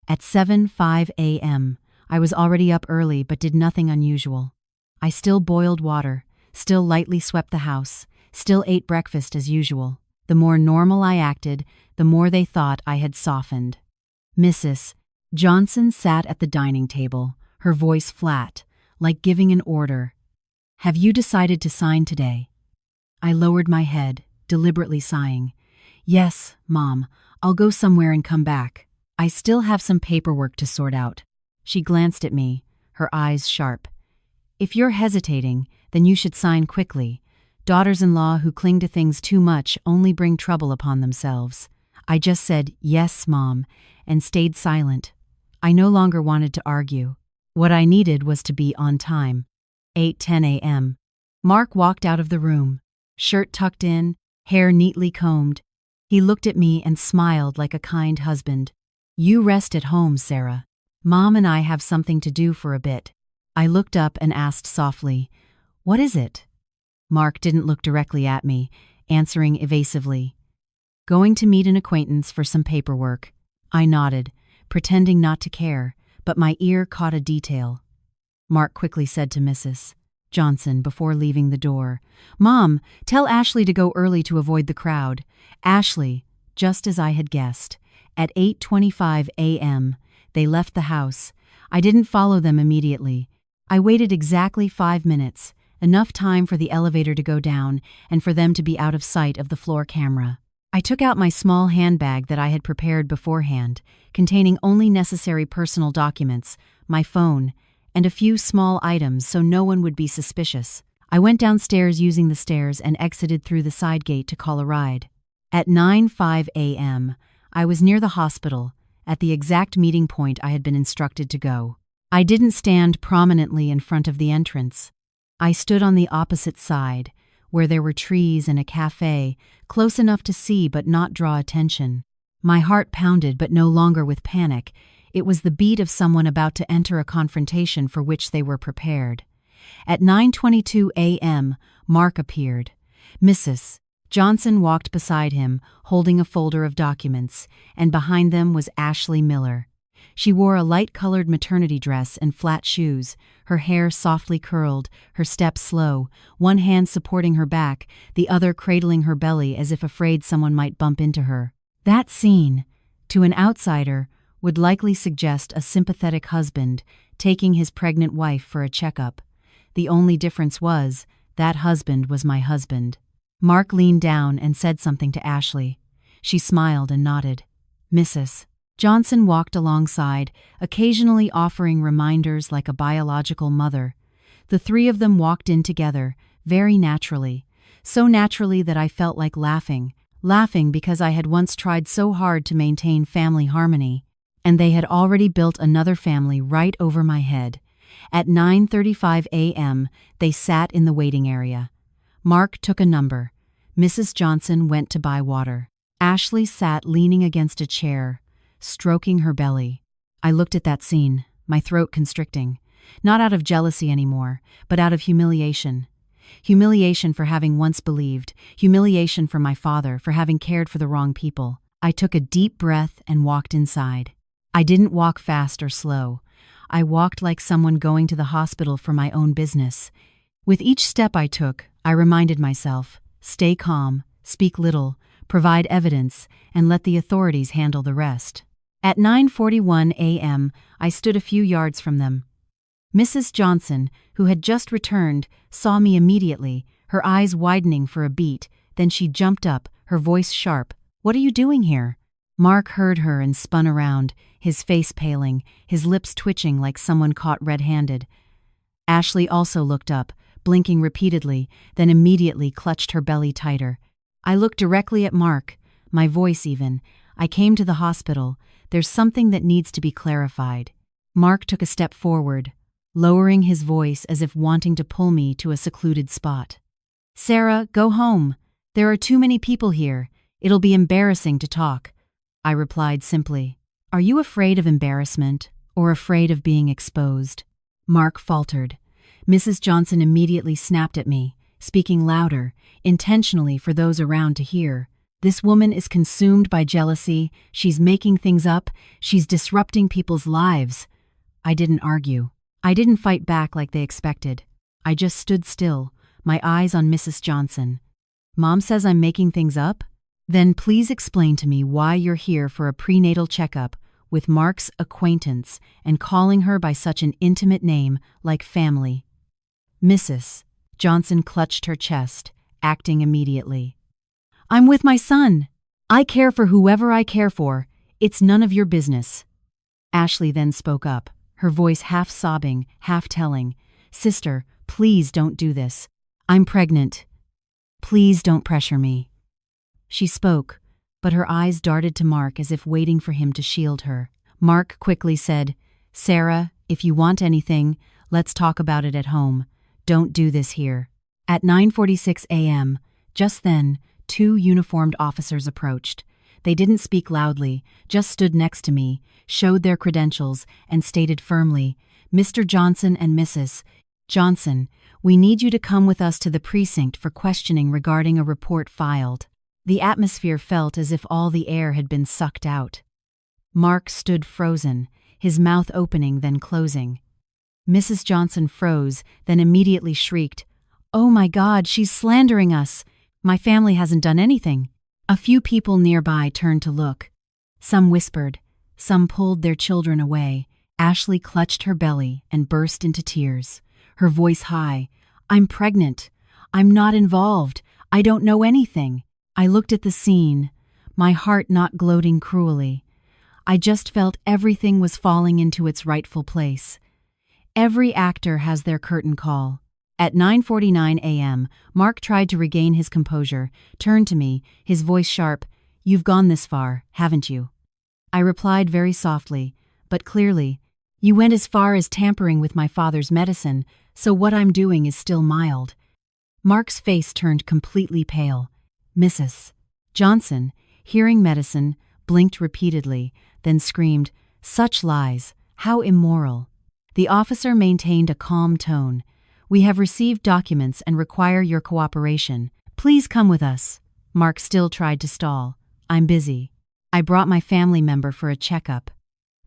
A: At 7:05 a.m., I was already up early but did nothing unusual. I still boiled water, still lightly swept the house, still ate breakfast as usual. The more normal I acted, the more they thought I had softened. Mrs. Johnson sat at the dining table, her voice flat, like giving an order. "Have you decided to sign today?" I lowered my head, deliberately sighing. "Yes, Mom, I'll go somewhere and come back. I still have some paperwork to sort out." She glanced at me, her eyes sharp. "If you're hesitating, then you should sign quickly. Daughters-in-law who cling to things too much only bring trouble upon themselves." I just said, "Yes, Mom," and stayed silent. I no longer wanted to argue. What I needed was to be on time. 8:10 a.m. Mark walked out of the room, shirt tucked in, hair neatly combed. He looked at me and smiled like a kind husband. "You rest at home, Sarah. Mom and I have something to do for a bit." I looked up and asked softly, "What is it?" Mark didn't look directly at me, answering evasively, "Going to meet an acquaintance for some paperwork." I nodded, pretending not to care, but my ear caught a detail. Mark quickly said to Mrs. Johnson before leaving the door, "Mom, tell Ashley to go early to avoid the crowd." Ashley, just as I had guessed. At 8:25 a.m., they left the house. I didn't follow them immediately. I waited exactly 5 minutes, enough time for the elevator to go down and for them to be out of sight of the floor camera. I took out my small handbag that I had prepared beforehand, containing only necessary personal documents, my phone, and a few small items so no one would be suspicious. I went downstairs using the stairs and exited through the side gate to call a ride. At 9:05 a.m., I was near the hospital, at the exact meeting point I had been instructed to go. I didn't stand prominently in front of the entrance. I stood on the opposite side, where there were trees and a cafe, close enough to see but not draw attention. My heart pounded, but no longer with panic. It was the beat of someone about to enter a confrontation for which they were prepared. At 9:22 a.m., Mark appeared. Mrs. Johnson walked beside him, holding a folder of documents, and behind them was Ashley Miller. She wore a light-colored maternity dress and flat shoes, her hair softly curled, her step slow, one hand supporting her back, the other cradling her belly as if afraid someone might bump into her. That scene, to an outsider, would likely suggest a sympathetic husband taking his pregnant wife for a checkup. The only difference was, that husband was my husband. Mark leaned down and said something to Ashley. She smiled and nodded. Mrs. Johnson walked alongside, occasionally offering reminders like a biological mother. The three of them walked in together, very naturally, so naturally that I felt like laughing because I had once tried so hard to maintain family harmony, and they had already built another family right over my head. At 9:35 a.m., they sat in the waiting area. Mark took a number. Mrs. Johnson went to buy water. Ashley sat leaning against a chair, stroking her belly. I looked at that scene, my throat constricting, not out of jealousy anymore, but out of humiliation. Humiliation for having once believed, humiliation for my father for having cared for the wrong people. I took a deep breath and walked inside. I didn't walk fast or slow. I walked like someone going to the hospital for my own business. With each step I took, I reminded myself, stay calm, speak little, provide evidence, and let the authorities handle the rest. At 9:41 a.m., I stood a few yards from them. Mrs. Johnson, who had just returned, saw me immediately, her eyes widening for a beat. Then she jumped up, her voice sharp. "What are you doing here?" Mark heard her and spun around, his face paling, his lips twitching like someone caught red-handed. Ashley also looked up, blinking repeatedly, then immediately clutched her belly tighter. I looked directly at Mark, my voice even. "I came to the hospital. There's something that needs to be clarified." Mark took a step forward, lowering his voice as if wanting to pull me to a secluded spot. "Sarah, go home. There are too many people here. It'll be embarrassing to talk," I replied simply. "Are you afraid of embarrassment, or afraid of being exposed?" Mark faltered. Mrs. Johnson immediately snapped at me, speaking louder, intentionally for those around to hear. "This woman is consumed by jealousy, she's making things up, she's disrupting people's lives." I didn't argue. I didn't fight back like they expected. I just stood still, my eyes on Mrs. Johnson. "Mom says I'm making things up? Then please explain to me why you're here for a prenatal checkup with Mark's acquaintance and calling her by such an intimate name like family." Mrs. Johnson clutched her chest, acting immediately. "I'm with my son. I care for whoever I care for. It's none of your business." Ashley then spoke up, her voice half sobbing, half telling, "Sister, please don't do this. I'm pregnant. Please don't pressure me." She spoke, but her eyes darted to Mark as if waiting for him to shield her. Mark quickly said, "Sarah, if you want anything, let's talk about it at home. Don't do this here." At 9:46 a.m., just then, 2 uniformed officers approached. They didn't speak loudly, just stood next to me, showed their credentials, and stated firmly, "Mr. Johnson and Mrs. Johnson, we need you to come with us to the precinct for questioning regarding a report filed." The atmosphere felt as if all the air had been sucked out. Mark stood frozen, his mouth opening then closing. Mrs. Johnson froze, then immediately shrieked, "Oh my God, she's slandering us! My family hasn't done anything." A few people nearby turned to look. Some whispered, some pulled their children away. Ashley clutched her belly and burst into tears, her voice high. "I'm pregnant. I'm not involved. I don't know anything." I looked at the scene, my heart not gloating cruelly. I just felt everything was falling into its rightful place. Every actor has their curtain call. At 9:49 a.m., Mark tried to regain his composure, turned to me, his voice sharp, "You've gone this far, haven't you?" I replied very softly, but clearly, "You went as far as tampering with my father's medicine, so what I'm doing is still mild." Mark's face turned completely pale. Mrs. Johnson, hearing medicine, blinked repeatedly, then screamed, "Such lies! How immoral!" The officer maintained a calm tone. "We have received documents and require your cooperation. Please come with us." Mark still tried to stall. "I'm busy. I brought my family member for a checkup."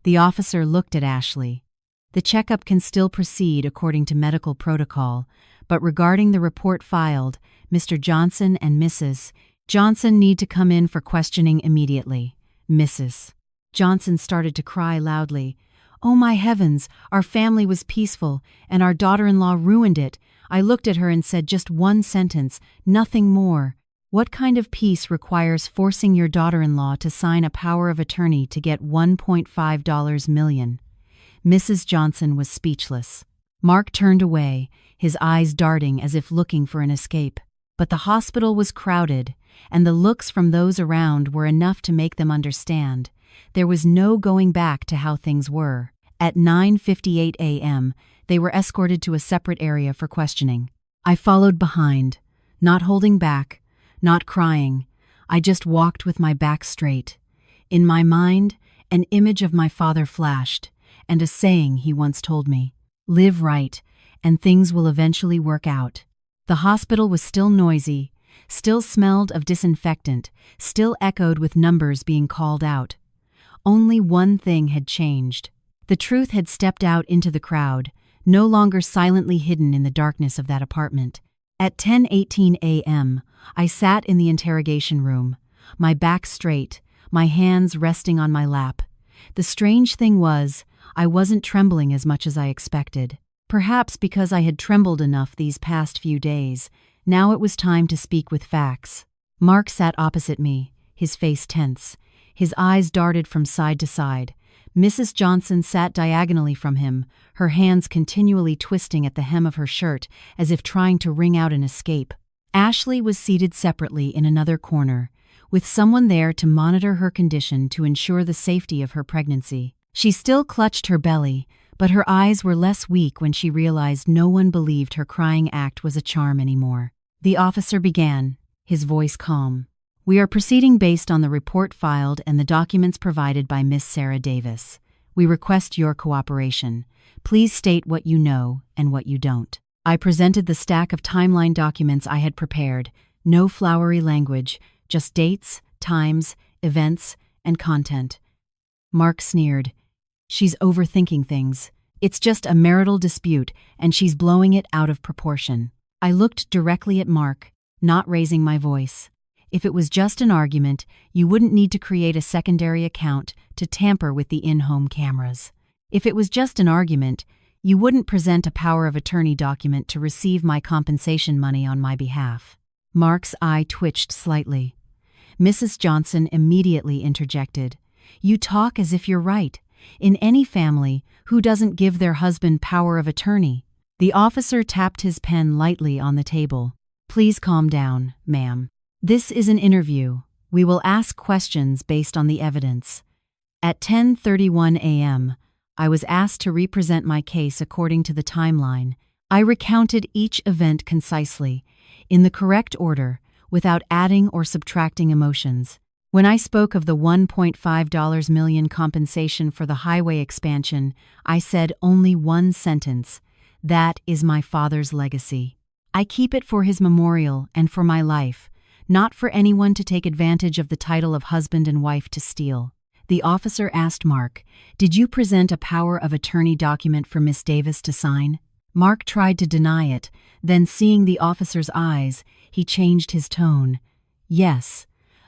A: The officer looked at Ashley. "The checkup can still proceed according to medical protocol, but regarding the report filed, Mr. Johnson and Mrs. Johnson need to come in for questioning immediately." Mrs. Johnson started to cry loudly. "Oh my heavens, our family was peaceful, and our daughter-in-law ruined it. I looked at her and said just one sentence, nothing more. What kind of peace requires forcing your daughter-in-law to sign a power of attorney to get $1.5 million? Mrs. Johnson was speechless. Mark turned away, his eyes darting as if looking for an escape. But the hospital was crowded, and the looks from those around were enough to make them understand. There was no going back to how things were. At 9:58 a.m., they were escorted to a separate area for questioning. I followed behind, not holding back, not crying. I just walked with my back straight. In my mind, an image of my father flashed, and a saying he once told me, "Live right, and things will eventually work out." The hospital was still noisy, still smelled of disinfectant, still echoed with numbers being called out. Only one thing had changed. The truth had stepped out into the crowd, no longer silently hidden in the darkness of that apartment. At 10:18 a.m., I sat in the interrogation room, my back straight, my hands resting on my lap. The strange thing was, I wasn't trembling as much as I expected. Perhaps because I had trembled enough these past few days, now it was time to speak with facts. Mark sat opposite me, his face tense. His eyes darted from side to side. Mrs. Johnson sat diagonally from him, her hands continually twisting at the hem of her shirt as if trying to wring out an escape. Ashley was seated separately in another corner, with someone there to monitor her condition to ensure the safety of her pregnancy. She still clutched her belly, but her eyes were less weak when she realized no one believed her crying act was a charm anymore. The officer began, his voice calm. "We are proceeding based on the report filed and the documents provided by Miss Sarah Davis. We request your cooperation. Please state what you know and what you don't." I presented the stack of timeline documents I had prepared, no flowery language, just dates, times, events, and content. Mark sneered. "She's overthinking things. It's just a marital dispute, and she's blowing it out of proportion." I looked directly at Mark, not raising my voice. If it was just an argument, you wouldn't need to create a secondary account to tamper with the in-home cameras. If it was just an argument, you wouldn't present a power of attorney document to receive my compensation money on my behalf. Mark's eye twitched slightly. Mrs. Johnson immediately interjected. "You talk as if you're right. In any family, who doesn't give their husband power of attorney?" The officer tapped his pen lightly on the table. "Please calm down, ma'am. This is an interview. We will ask questions based on the evidence." At 10:31 a.m., I was asked to represent my case according to the timeline. I recounted each event concisely, in the correct order, without adding or subtracting emotions. When I spoke of the $1.5 million compensation for the highway expansion, I said only one sentence: "That is my father's legacy. I keep it for his memorial and for my life, not for anyone to take advantage of the title of husband and wife to steal." The officer asked Mark, "Did you present a power of attorney document for Miss Davis to sign?" Mark tried to deny it, then seeing the officer's eyes, he changed his tone. "Yes,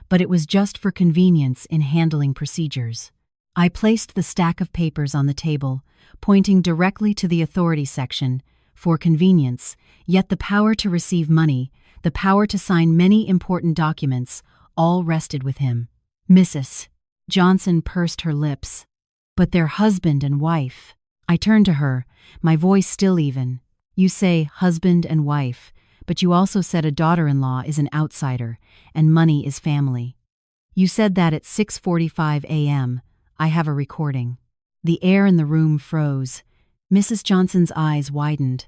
A: but it was just for convenience in handling procedures." I placed the stack of papers on the table, pointing directly to the authority section, for convenience, yet the power to receive money, the power to sign many important documents, all rested with him. Mrs. Johnson pursed her lips. "But they're husband and wife." I turned to her, my voice still even. "You say husband and wife, but you also said a daughter-in-law is an outsider, and money is family. You said that at 6:45 a.m. I have a recording." The air in the room froze. Mrs. Johnson's eyes widened.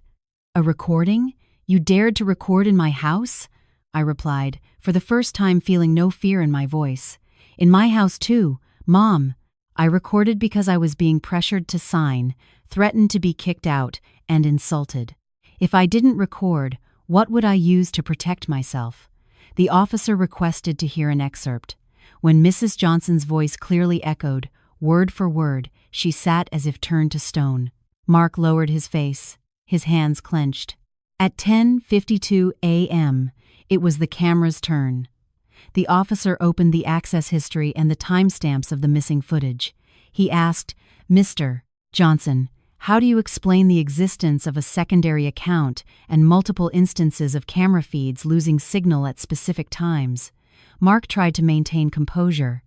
A: "A recording? You dared to record in my house? I replied, for the first time feeling no fear in my voice. In my house too, Mom. I recorded because I was being pressured to sign, threatened to be kicked out, and insulted. If I didn't record, what would I use to protect myself? The officer requested to hear an excerpt. When Mrs. Johnson's voice clearly echoed, word for word, she sat as if turned to stone. Mark lowered his face, his hands clenched. At 10:52 a.m., it was the camera's turn. The officer opened the access history and the timestamps of the missing footage. He asked, Mr. Johnson, how do you explain the existence of a secondary account and multiple instances of camera feeds losing signal at specific times? Mark tried to maintain composure.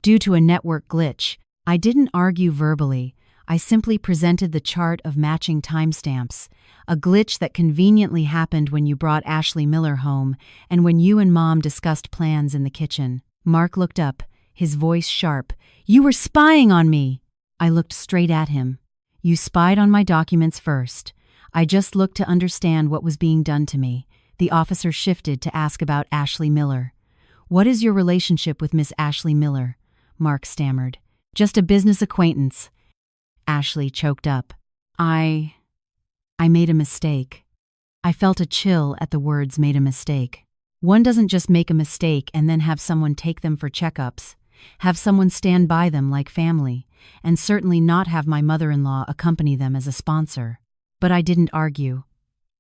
A: Due to a network glitch, I didn't argue verbally. I simply presented the chart of matching timestamps, a glitch that conveniently happened when you brought Ashley Miller home and when you and Mom discussed plans in the kitchen. Mark looked up, his voice sharp. You were spying on me! I looked straight at him. You spied on my documents first. I just looked to understand what was being done to me. The officer shifted to ask about Ashley Miller. What is your relationship with Miss Ashley Miller? Mark stammered. Just a business acquaintance. Ashley choked up. I made a mistake. I felt a chill at the words made a mistake. One doesn't just make a mistake and then have someone take them for checkups, have someone stand by them like family, and certainly not have my mother-in-law accompany them as a sponsor. But I didn't argue.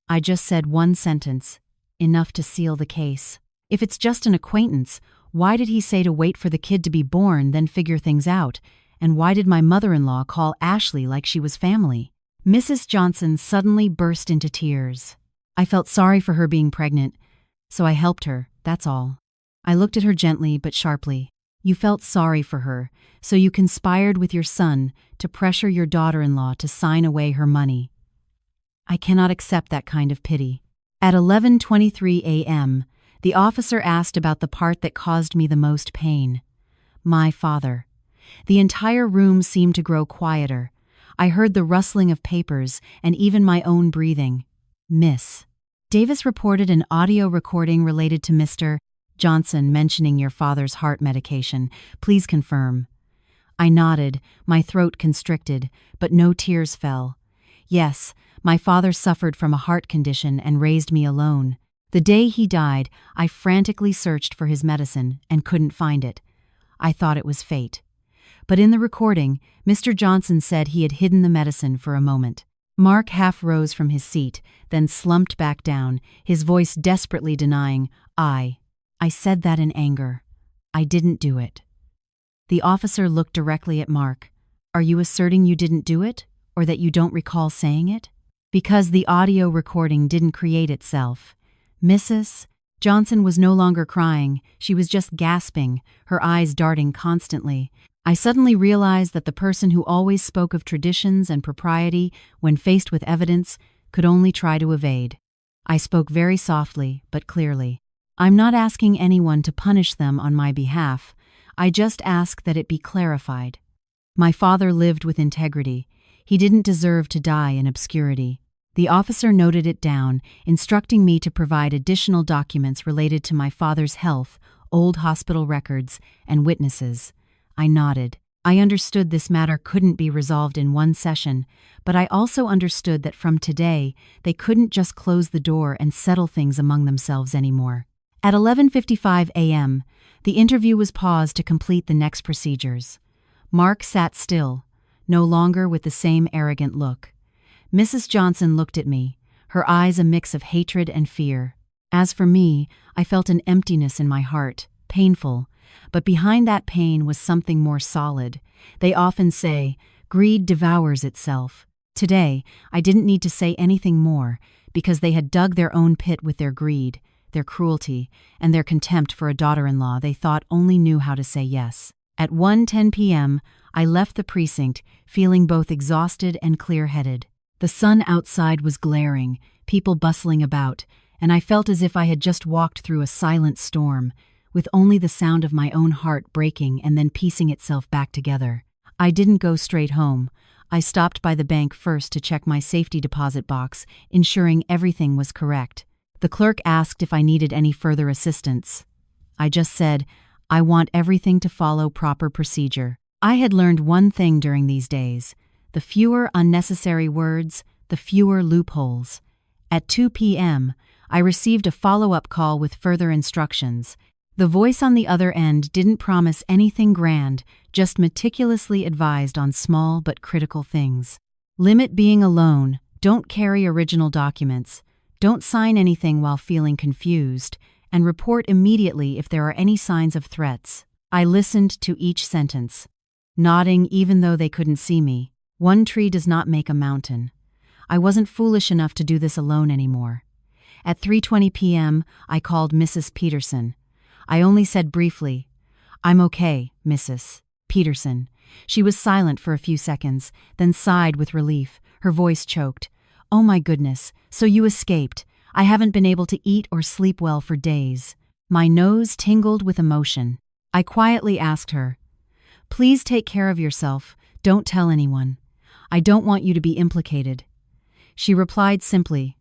A: I just said one sentence, enough to seal the case. If it's just an acquaintance, why did he say to wait for the kid to be born, then figure things out? And why did my mother-in-law call Ashley like she was family? Mrs. Johnson suddenly burst into tears. I felt sorry for her being pregnant, so I helped her, that's all. I looked at her gently but sharply. You felt sorry for her, so you conspired with your son to pressure your daughter-in-law to sign away her money. I cannot accept that kind of pity. At 11:23 a.m., the officer asked about the part that caused me the most pain. My father. The entire room seemed to grow quieter. I heard the rustling of papers and even my own breathing. Miss Davis reported an audio recording related to Mr. Johnson mentioning your father's heart medication. Please confirm. I nodded, my throat constricted, but no tears fell. Yes, my father suffered from a heart condition and raised me alone. The day he died, I frantically searched for his medicine and couldn't find it. I thought it was fate. But in the recording, Mr. Johnson said he had hidden the medicine for a moment. Mark half rose from his seat, then slumped back down, his voice desperately denying, I said that in anger. I didn't do it. The officer looked directly at Mark. Are you asserting you didn't do it, or that you don't recall saying it? Because the audio recording didn't create itself. Mrs. Johnson was no longer crying, she was just gasping, her eyes darting constantly. I suddenly realized that the person who always spoke of traditions and propriety when faced with evidence could only try to evade. I spoke very softly, but clearly. I'm not asking anyone to punish them on my behalf. I just ask that it be clarified. My father lived with integrity. He didn't deserve to die in obscurity. The officer noted it down, instructing me to provide additional documents related to my father's health, old hospital records, and witnesses. I nodded. I understood this matter couldn't be resolved in one session, but I also understood that from today, they couldn't just close the door and settle things among themselves anymore. At 11:55 a.m., the interview was paused to complete the next procedures. Mark sat still, no longer with the same arrogant look. Mrs. Johnson looked at me, her eyes a mix of hatred and fear. As for me, I felt an emptiness in my heart, painful, but behind that pain was something more solid. They often say, greed devours itself. Today, I didn't need to say anything more, because they had dug their own pit with their greed, their cruelty, and their contempt for a daughter-in-law they thought only knew how to say yes. At 1:10 p.m., I left the precinct, feeling both exhausted and clear-headed. The sun outside was glaring, people bustling about, and I felt as if I had just walked through a silent storm, with only the sound of my own heart breaking and then piecing itself back together. I didn't go straight home. I stopped by the bank first to check my safety deposit box, ensuring everything was correct. The clerk asked if I needed any further assistance. I just said, I want everything to follow proper procedure. I had learned one thing during these days: the fewer unnecessary words, the fewer loopholes. At 2 p.m., I received a follow-up call with further instructions. The voice on the other end didn't promise anything grand, just meticulously advised on small but critical things. Limit being alone, don't carry original documents, don't sign anything while feeling confused, and report immediately if there are any signs of threats. I listened to each sentence, nodding even though they couldn't see me. One tree does not make a mountain. I wasn't foolish enough to do this alone anymore. At 3:20 p.m., I called Mrs. Peterson. I only said briefly, "I'm okay, Mrs. Peterson." She was silent for a few seconds, then sighed with relief. Her voice choked. "Oh my goodness, so you escaped. I haven't been able to eat or sleep well for days." My nose tingled with emotion. I quietly asked her, "Please take care of yourself. Don't tell anyone. I don't want you to be implicated." She replied simply,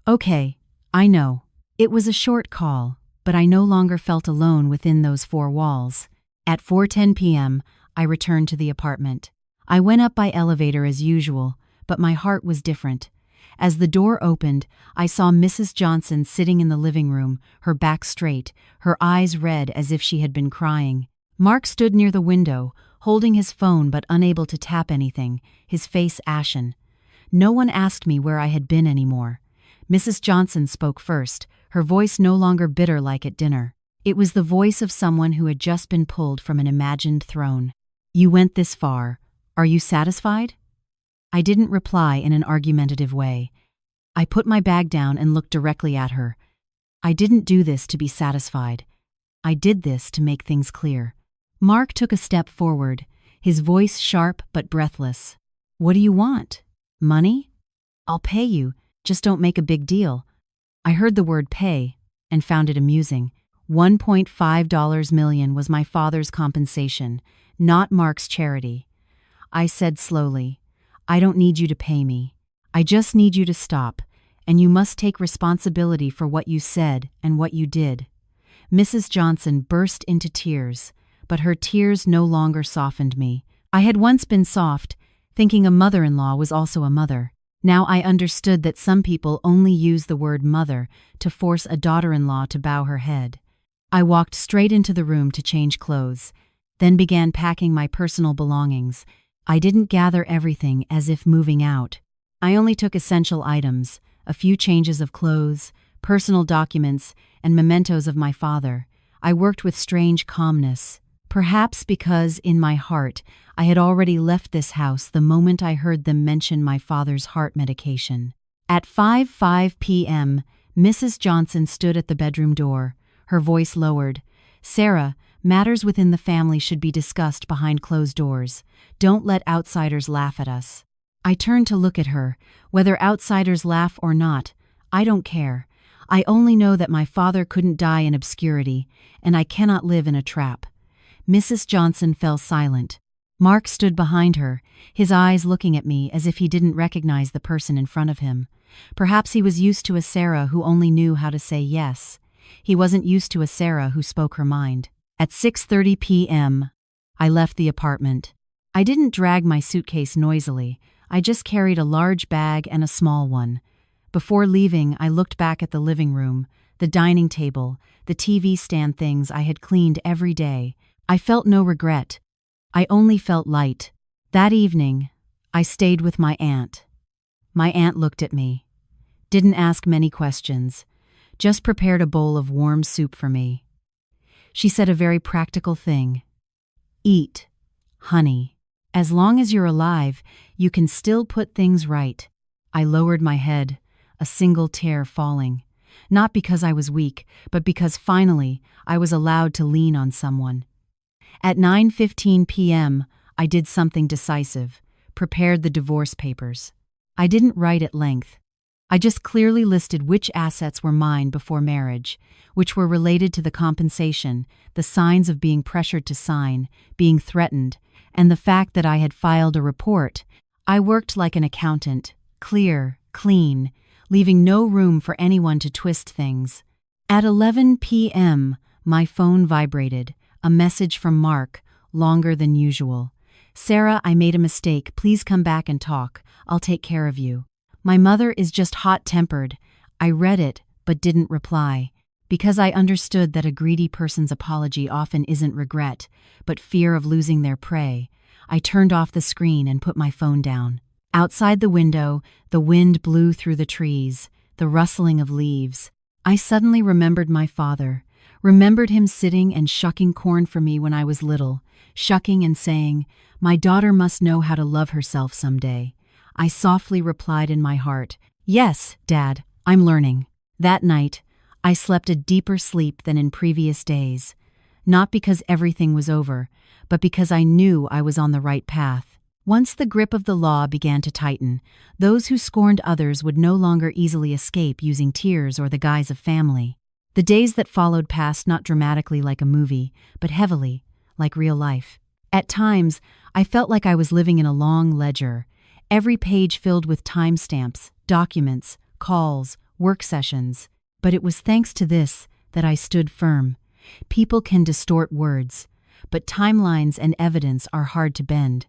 A: "Okay, I know." It was a short call, but I no longer felt alone within those four walls. At 4:10 p.m., I returned to the apartment. I went up by elevator as usual, but my heart was different. As the door opened, I saw Mrs. Johnson sitting in the living room, her back straight, her eyes red as if she had been crying. Mark stood near the window, holding his phone but unable to tap anything, his face ashen. No one asked me where I had been anymore. Mrs. Johnson spoke first, her voice no longer bitter like at dinner. It was the voice of someone who had just been pulled from an imagined throne. "You went this far. Are you satisfied?" I didn't reply in an argumentative way. I put my bag down and looked directly at her. I didn't do this to be satisfied. I did this to make things clear. Mark took a step forward, his voice sharp but breathless. "What do you want? Money? I'll pay you, just don't make a big deal." I heard the word pay and found it amusing. $1.5 million was my father's compensation, not Mark's charity. I said slowly, "I don't need you to pay me. I just need you to stop, and you must take responsibility for what you said and what you did." Mrs. Johnson burst into tears, but her tears no longer softened me. I had once been soft, thinking a mother-in-law was also a mother. Now I understood that some people only use the word mother to force a daughter-in-law to bow her head. I walked straight into the room to change clothes, then began packing my personal belongings. I didn't gather everything as if moving out. I only took essential items, a few changes of clothes, personal documents, and mementos of my father. I worked with strange calmness, perhaps because, in my heart, I had already left this house the moment I heard them mention my father's heart medication. At 5:05 p.m., Mrs. Johnson stood at the bedroom door, her voice lowered. "Sarah, matters within the family should be discussed behind closed doors. Don't let outsiders laugh at us." I turned to look at her. Whether outsiders laugh or not, I don't care. I only know that my father couldn't die in obscurity, and I cannot live in a trap. Mrs. Johnson fell silent. Mark stood behind her, his eyes looking at me as if he didn't recognize the person in front of him. Perhaps he was used to a Sarah who only knew how to say yes. He wasn't used to a Sarah who spoke her mind. At 6:30 p.m., I left the apartment. I didn't drag my suitcase noisily. I just carried a large bag and a small one. Before leaving, I looked back at the living room, the dining table, the TV stand, things I had cleaned every day. I felt no regret. I only felt light. That evening, I stayed with my aunt. My aunt looked at me, didn't ask many questions, just prepared a bowl of warm soup for me. She said a very practical thing. "Eat, honey. As long as you're alive, you can still put things right." I lowered my head, a single tear falling. Not because I was weak, but because finally I was allowed to lean on someone. At 9:15 p.m., I did something decisive, prepared the divorce papers. I didn't write at length. I just clearly listed which assets were mine before marriage, which were related to the compensation, the signs of being pressured to sign, being threatened, and the fact that I had filed a report. I worked like an accountant, clear, clean, leaving no room for anyone to twist things. At 11 p.m., my phone vibrated, a message from Mark, longer than usual. "Sarah, I made a mistake. Please come back and talk. I'll take care of you." My mother is just hot-tempered. I read it, but didn't reply. Because I understood that a greedy person's apology often isn't regret, but fear of losing their prey, I turned off the screen and put my phone down. Outside the window, the wind blew through the trees, the rustling of leaves. I suddenly remembered my father, remembered him sitting and shucking corn for me when I was little, shucking and saying, "My daughter must know how to love herself someday." I softly replied in my heart, "Yes, Dad, I'm learning." That night, I slept a deeper sleep than in previous days, not because everything was over, but because I knew I was on the right path. Once the grip of the law began to tighten, those who scorned others would no longer easily escape using tears or the guise of family. The days that followed passed not dramatically like a movie, but heavily, like real life. At times, I felt like I was living in a long ledger, every page filled with timestamps, documents, calls, work sessions. But it was thanks to this that I stood firm. People can distort words, but timelines and evidence are hard to bend.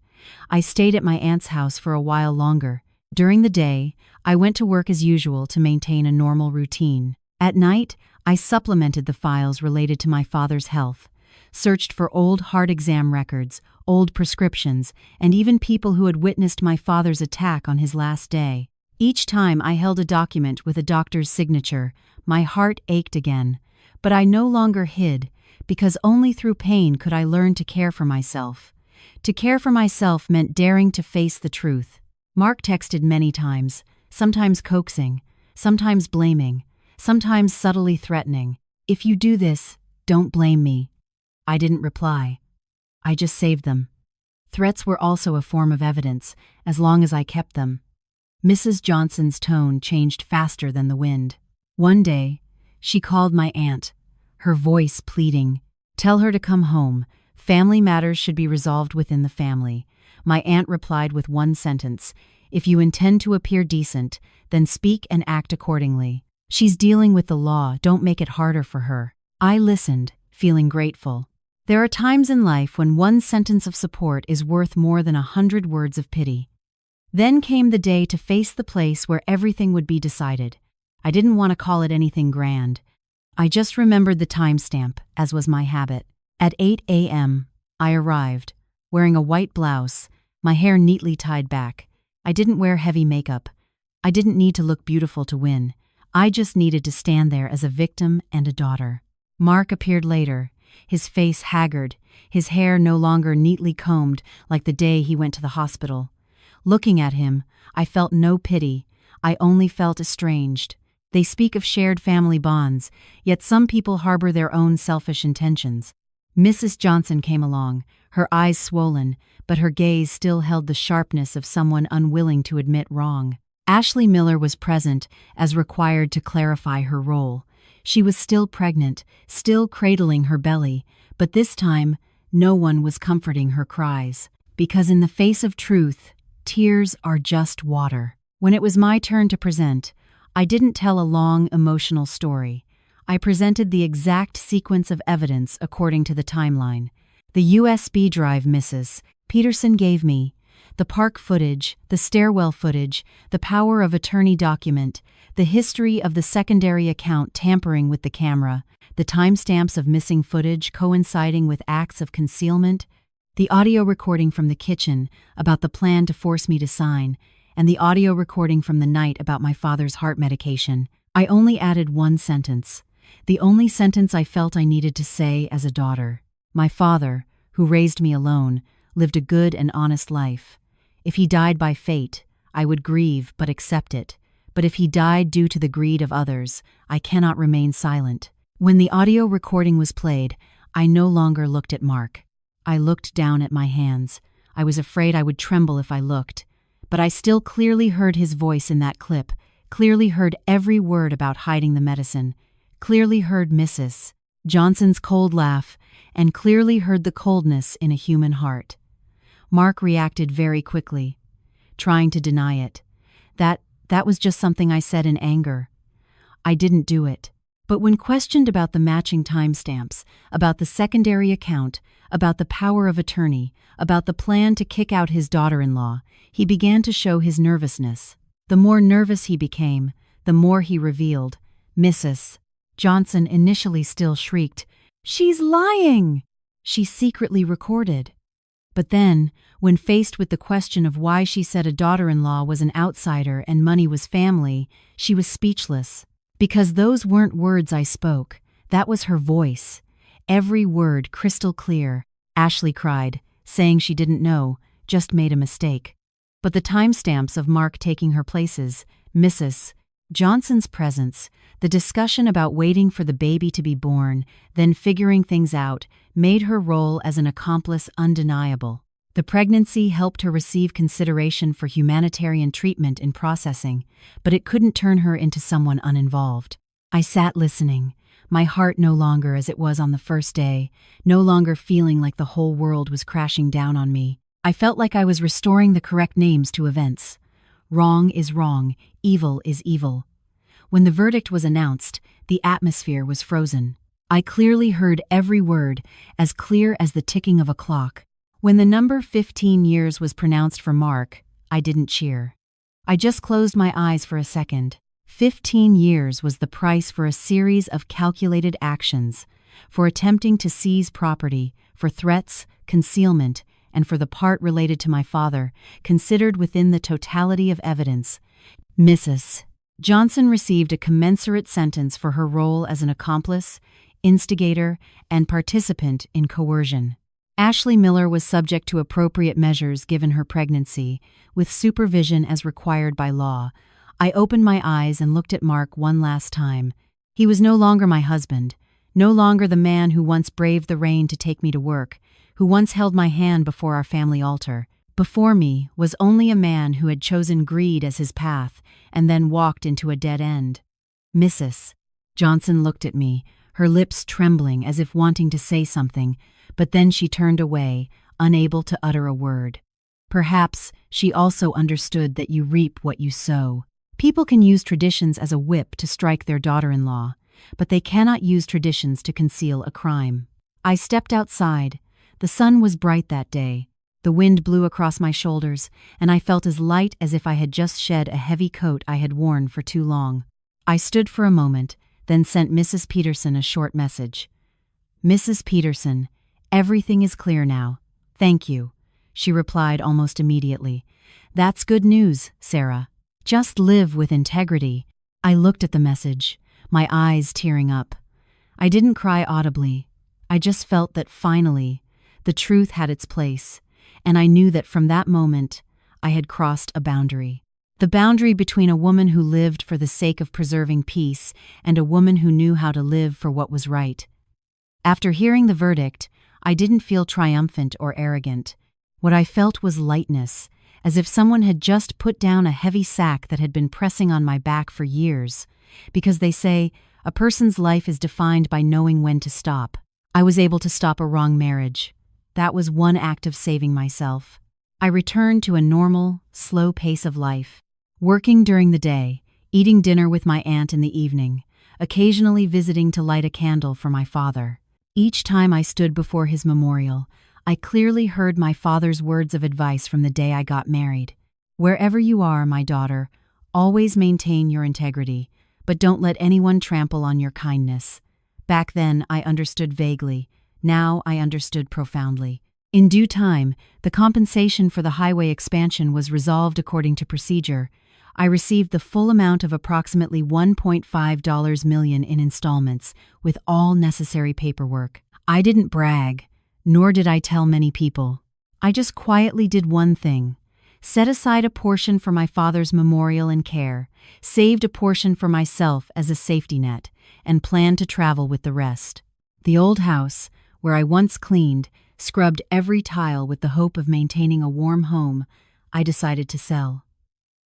A: I stayed at my aunt's house for a while longer. During the day, I went to work as usual to maintain a normal routine. At night, I supplemented the files related to my father's health, searched for old heart exam records, old prescriptions, and even people who had witnessed my father's attack on his last day. Each time I held a document with a doctor's signature, my heart ached again. But I no longer hid, because only through pain could I learn to care for myself. To care for myself meant daring to face the truth. Mark texted many times, sometimes coaxing, sometimes blaming, sometimes subtly threatening. "If you do this, don't blame me." I didn't reply. I just saved them. Threats were also a form of evidence, as long as I kept them. Mrs. Johnson's tone changed faster than the wind. One day, she called my aunt, her voice pleading, "Tell her to come home. Family matters should be resolved within the family." My aunt replied with one sentence, "If you intend to appear decent, then speak and act accordingly. She's dealing with the law, don't make it harder for her." I listened, feeling grateful. There are times in life when one sentence of support is worth more than 100 words of pity. Then came the day to face the place where everything would be decided. I didn't want to call it anything grand. I just remembered the timestamp, as was my habit. At 8 a.m., I arrived, wearing a white blouse, my hair neatly tied back. I didn't wear heavy makeup. I didn't need to look beautiful to win. I just needed to stand there as a victim and a daughter. Mark appeared later, his face haggard, his hair no longer neatly combed like the day he went to the hospital. Looking at him, I felt no pity. I only felt estranged. They speak of shared family bonds, yet some people harbor their own selfish intentions. Mrs. Johnson came along, her eyes swollen, but her gaze still held the sharpness of someone unwilling to admit wrong. Ashley Miller was present, as required to clarify her role. She was still pregnant, still cradling her belly, but this time, no one was comforting her cries. Because in the face of truth, tears are just water. When it was my turn to present, I didn't tell a long, emotional story. I presented the exact sequence of evidence according to the timeline. The USB drive Mrs. Peterson gave me, the park footage, the stairwell footage, the power of attorney document, the history of the secondary account tampering with the camera, the timestamps of missing footage coinciding with acts of concealment, the audio recording from the kitchen about the plan to force me to sign, and the audio recording from the night about my father's heart medication. I only added one sentence, the only sentence I felt I needed to say as a daughter. My father, who raised me alone, lived a good and honest life. If he died by fate, I would grieve but accept it. But if he died due to the greed of others, I cannot remain silent. When the audio recording was played, I no longer looked at Mark. I looked down at my hands. I was afraid I would tremble if I looked. But I still clearly heard his voice in that clip, clearly heard every word about hiding the medicine, clearly heard Mrs. Johnson's cold laugh, and clearly heard the coldness in a human heart. Mark reacted very quickly. trying to deny it. That was just something I said in anger. I didn't do it. But when questioned about the matching timestamps, about the secondary account, about the power of attorney, about the plan to kick out his daughter-in-law, he began to show his nervousness. The more nervous he became, the more he revealed. Mrs. Johnson initially still shrieked, "She's lying!" She secretly recorded. But then, when faced with the question of why she said a daughter-in-law was an outsider and money was family, she was speechless. Because those weren't words I spoke, that was her voice. Every word crystal clear. Ashley cried, saying she didn't know, just made a mistake. But the timestamps of Mark taking her places, Mrs. Johnson's presence, the discussion about waiting for the baby to be born, then figuring things out, made her role as an accomplice undeniable. The pregnancy helped her receive consideration for humanitarian treatment in processing, but it couldn't turn her into someone uninvolved. I sat listening, my heart no longer as it was on the first day, no longer feeling like the whole world was crashing down on me. I felt like I was restoring the correct names to events. Wrong is wrong, evil is evil. When the verdict was announced, the atmosphere was frozen. I clearly heard every word, as clear as the ticking of a clock. When the number 15 years was pronounced for Mark, I didn't cheer. I just closed my eyes for a second. 15 years was the price for a series of calculated actions, for attempting to seize property, for threats, concealment, and for the part related to my father, considered within the totality of evidence. Mrs. Johnson received a commensurate sentence for her role as an accomplice, instigator, and participant in coercion. Ashley Miller was subject to appropriate measures given her pregnancy, with supervision as required by law. I opened my eyes and looked at Mark one last time. He was no longer my husband, no longer the man who once braved the rain to take me to work, who once held my hand before our family altar. Before me was only a man who had chosen greed as his path and then walked into a dead end. Mrs. Johnson looked at me, her lips trembling as if wanting to say something, but then she turned away, unable to utter a word. Perhaps she also understood that you reap what you sow. People can use traditions as a whip to strike their daughter-in-law, but they cannot use traditions to conceal a crime. I stepped outside. The sun was bright that day. The wind blew across my shoulders, and I felt as light as if I had just shed a heavy coat I had worn for too long. I stood for a moment, then sent Mrs. Peterson a short message. "Mrs. Peterson, everything is clear now. Thank you," she replied almost immediately. "That's good news, Sarah. Just live with integrity." I looked at the message, my eyes tearing up. I didn't cry audibly. I just felt that finally, the truth had its place, and I knew that from that moment, I had crossed a boundary. The boundary between a woman who lived for the sake of preserving peace and a woman who knew how to live for what was right. After hearing the verdict, I didn't feel triumphant or arrogant. What I felt was lightness, as if someone had just put down a heavy sack that had been pressing on my back for years, because they say a person's life is defined by knowing when to stop. I was able to stop a wrong marriage. That was one act of saving myself. I returned to a normal, slow pace of life, working during the day, eating dinner with my aunt in the evening, occasionally visiting to light a candle for my father. Each time I stood before his memorial, I clearly heard my father's words of advice from the day I got married. "Wherever you are, my daughter, always maintain your integrity, but don't let anyone trample on your kindness." Back then, I understood vaguely. Now I understood profoundly. In due time, the compensation for the highway expansion was resolved according to procedure. I received the full amount of approximately $1.5 million in installments, with all necessary paperwork. I didn't brag, nor did I tell many people. I just quietly did one thing: set aside a portion for my father's memorial and care, saved a portion for myself as a safety net, and planned to travel with the rest. The old house, where I once cleaned, scrubbed every tile with the hope of maintaining a warm home, I decided to sell.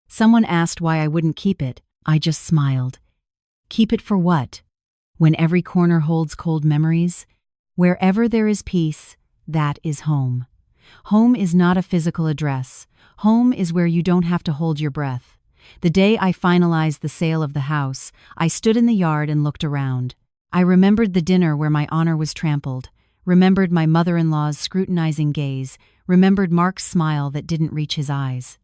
A: Someone asked why I wouldn't keep it. I just smiled. Keep it for what? When every corner holds cold memories? Wherever there is peace, that is home. Home is not a physical address. Home is where you don't have to hold your breath. The day I finalized the sale of the house, I stood in the yard and looked around. I remembered the dinner where my honor was trampled, remembered my mother-in-law's scrutinizing gaze, remembered Mark's smile that didn't reach his eyes.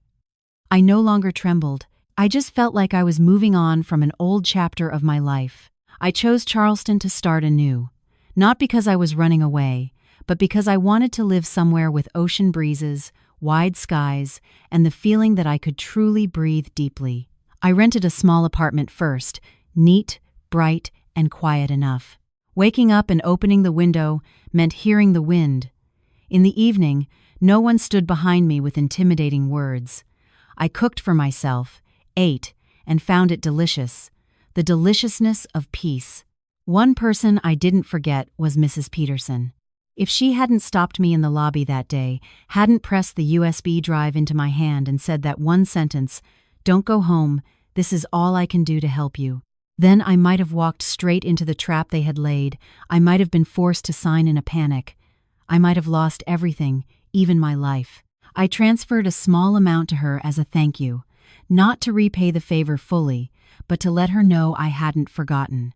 A: I no longer trembled. I just felt like I was moving on from an old chapter of my life. I chose Charleston to start anew. Not because I was running away, but because I wanted to live somewhere with ocean breezes, wide skies, and the feeling that I could truly breathe deeply. I rented a small apartment first, neat, bright, and quiet enough. Waking up and opening the window meant hearing the wind. In the evening, no one stood behind me with intimidating words. I cooked for myself, ate, and found it delicious. The deliciousness of peace. One person I didn't forget was Mrs. Peterson. If she hadn't stopped me in the lobby that day, hadn't pressed the USB drive into my hand and said that one sentence, "Don't go home, this is all I can do to help you," then I might have walked straight into the trap they had laid. I might have been forced to sign in a panic. I might have lost everything, even my life. I transferred a small amount to her as a thank you, not to repay the favor fully, but to let her know I hadn't forgotten.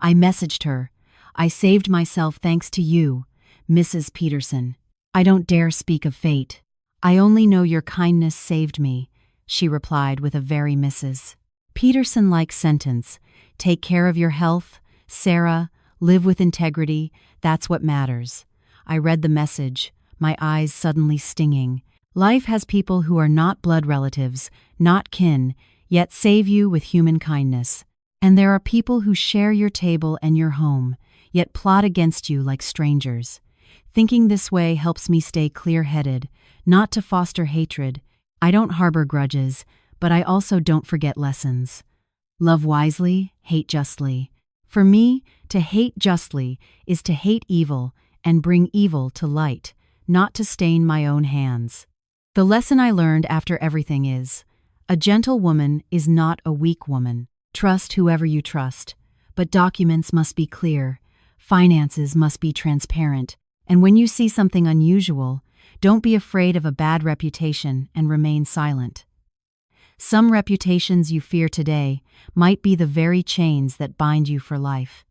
A: I messaged her, "I saved myself thanks to you, Mrs. Peterson. I don't dare speak of fate. I only know your kindness saved me," she replied with a very Mrs. Peterson-like sentence. "Take care of your health, Sarah, live with integrity, that's what matters." I read the message, my eyes suddenly stinging. Life has people who are not blood relatives, not kin, yet save you with human kindness. And there are people who share your table and your home, yet plot against you like strangers. Thinking this way helps me stay clear-headed, not to foster hatred. I don't harbor grudges, but I also don't forget lessons. Love wisely, hate justly. For me, to hate justly is to hate evil and bring evil to light, not to stain my own hands. The lesson I learned after everything is, a gentle woman is not a weak woman. Trust whoever you trust, but documents must be clear, finances must be transparent, and when you see something unusual, don't be afraid of a bad reputation and remain silent. Some reputations you fear today might be the very chains that bind you for life.